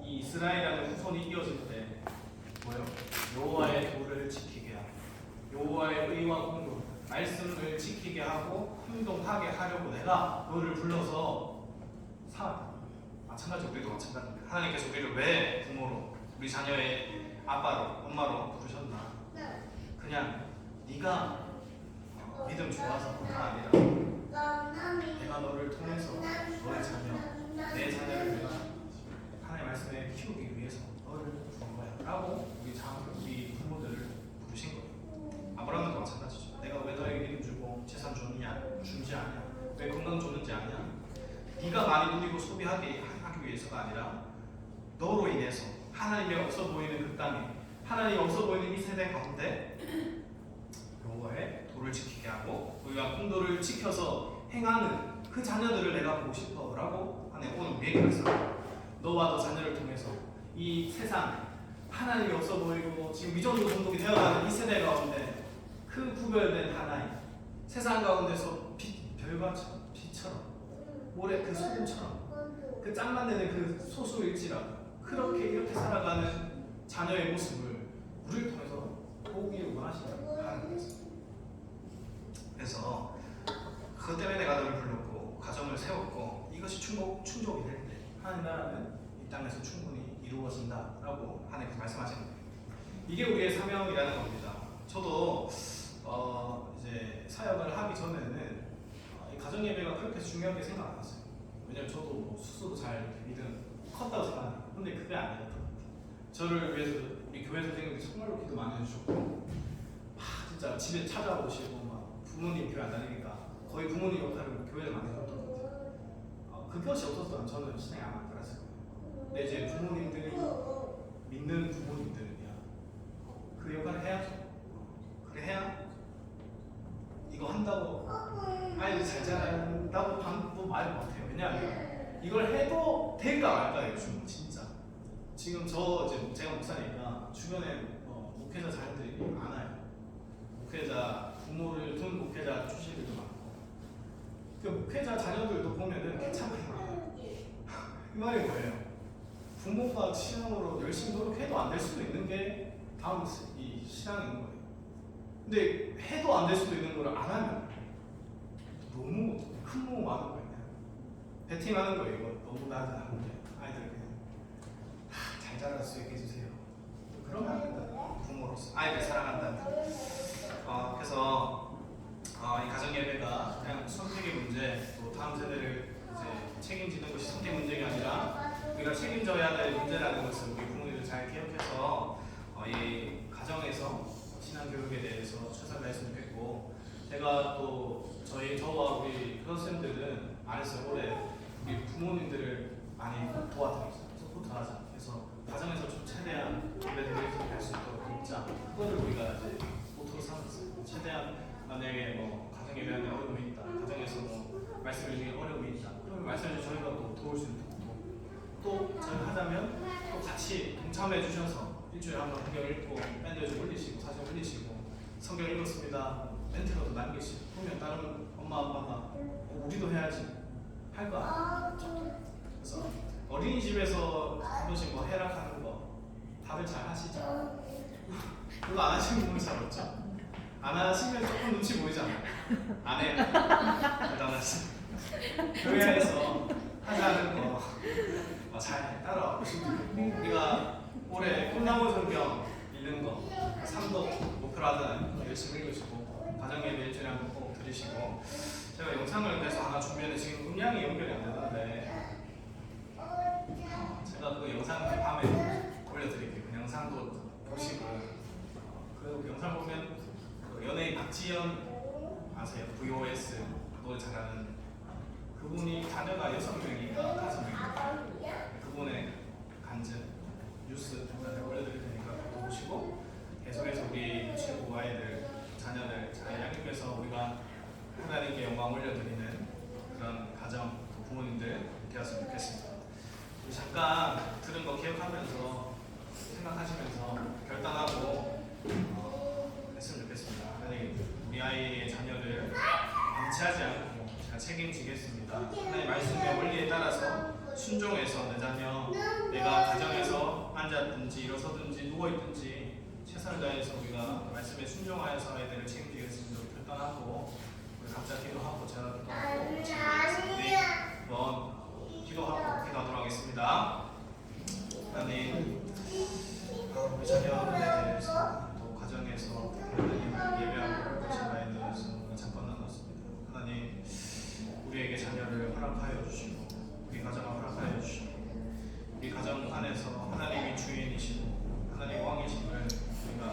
이 이스라엘이라는 후손이 이어질 때 뭐요? 여호와의 도를 지키게 하고 여호와의 의와 공로, 말씀을 지키게 하고 행동하게 하려고 내가 너를 불러서 사. 마찬가지로 우리도 마찬가지입니다. 하나님께서 우리를 왜 부모로, 우리 자녀의 아빠로, 엄마로 부르셨나? 그냥 네가 믿음 좋아서가 아니라 내가 너를 통해서 너의 자녀, 내 자녀를 내가 하나님의 말씀에 키우기 위해서 너를 부른 거야 라고 우리 부모들을 부르신 거예요. 아브라함도 마찬가지죠. 내가 왜 너에게 믿음 주고 재산 주느냐, 준지 않냐, 왜 건강 줬는지 아냐? 네가 많이 누리고 소비하기 하기 위해서가 아니라 너로 인해서 하나님이 없어 보이는 그 땅에, 하나님이 없어 보이는 이 세대 가운데 여호와의 도를 지키게 하고 의와 공도를 지켜서 행하는 그 자녀들을 내가 보고 싶어라고 하나님 오늘 우리에게 말씀합니다. 너와 너 자녀를 통해서 이 세상 하나님이 없어 보이고 지금 미전도 종족이 되어가는 이 세대 가운데 그 구별된 하나님, 세상 가운데서 별과처럼 빛처럼 모래 그 소금처럼 그 짱만 내는 그 소수일지라도 그렇게 이렇게 살아가는 자녀의 모습을 우리를 통해서 보기를 원하시는 하나님께서. 그래서 그것 때문에 내가 너를 불렀고 가정을 세웠고 이것이 충족이 될 때 하나님 나라는 이 땅에서 충분히 이루어진다라고 하나님께서 말씀하시는 거예요. 이게 우리의 사명이라는 겁니다. 저도 이제 사역을 하기 전에는 이 가정 예배가 그렇게 중요하게 생각 안 했어요. 왜냐면 저도 뭐 수수도 잘 믿음 컸다고 생각해요. 근데 그게 아니었던 것 같아요. 저를 위해서 우리 교회 선생님들이 정말로 기도 많이 해주셨고 진짜 집에 찾아오시고 막 부모님 교회 안 다니니까 거의 부모님 역할을 교회를 많이 해줬던 것 같아요. 그것이 없었으면 저는 신앙이 안 따랐을 거예요. 근데 이제 부모님들이 믿는 부모님들이야 그 역할을 해야죠. 그래 해야 이거 한다고 아이들 잘 자란다고 방법 말 못해요. 왜냐하면 이걸 해도 될까 말까예요. 진짜 지금 제가 목사니까 주변에 목회자 자녀들이 많아요. 목회자 부모를 둔 목회자 출신들도 많고 그 목회자 자녀들도 보면은 개차반이 많아요. 이 말이 뭐예요? 부모가 신앙으로 열심히 노력해도 안 될 수도 있는 게 다음 이 신앙인 거예요. 근데 해도 안 될 수도 있는 걸 안 하면 너무 큰 모 많은 거예요. 배팅하는 거예요. 이거 너무 나한테 하는데 아이들 그냥 잘 자랄 수 있게 해주세요. 그러면 안 된다. 부모로서 아이들 사랑한다면. 그래서 이 가정 예배가 그냥 선택의 문제, 또 다음 세대를 이제 책임지는 것이 선택 문제가 아니라 우리가 책임져야 될 문제라는 것을 우리 부모님들 잘 기억해서 이 가정에서 신앙 교육에 대해서 최선을 다했으면 좋겠고, 제가 또 저와 우리 선생님들은 안에서 올해 우리 부모님들을 많이 도와드리자, 서포트하자. 그래서 가정에서 좀 최대한 예배드리면서 할 수 있도록 돕자. 그거를 우리가 이제 모토로 삼았어요. 최대한 만약에 뭐 가정 예배하는 어려움이 있다, 가정에서 뭐 말씀을 주기 어려움이 있다, 그러면 말씀을 저희가 또 도울 수 있는 도구, 또 저희가 하자면 또 같이 동참해 주셔서 일주일에 한 번 성경 읽고 밴드 좀 올리시고 사진 올리시고 성경 읽었습니다 멘트라도 남기시고 그러면 다른 엄마 아빠가 우리도 해야지 할 거 아니에요. 그래서 어린이집에서 한 번씩 뭐 해락하는 거 다들 잘 하시죠? 그거 안 하시는 분은 잘 없죠? 안 하시면 조금 눈치 보이잖아요. 안 해요. 대단하시. 교회에서 하자는 거 잘 따라와 보시고, 우리가 올해 꿈나무 성경 읽는 거 3도 목표로 하잖아요. 열심히 읽으시고 가정예배 일주일에 한 번 꼭 드리시고, 제가 영상을 그래서 하나 준비했는데 지금 음량이 연결이 안 되는데 제가 그 영상 밤에 올려드릴게요. 그 영상도 보시고, 그 영상 보면 그 연예인 박지현 아세요? VOS 노래 잘하는 그분이 자녀가 6명인가 5명인가 그분의 간증 뉴스 잠깐 올려드릴 테니까 그거 보시고 계속해서 우리 친구 아이들 자녀들 잘 양육해서 우리가 하나님께 영광 올려드리는 그런 가정 부모님들 되었으면 좋겠습니다. 잠깐 들은 거 기억하면서 생각하시면서 결단하고 했으면 좋겠습니다. 하나님 우리 아이의 자녀를 방치하지 않고 제가 책임지겠습니다. 하나님의 말씀의 원리에 따라서 순종해서 내 자녀, 내가 가정에서 앉았든지 일어서든지 누워있든지 최선을 다해서 우리가 말씀에 순종하여서 아이들을 책임지겠습니다.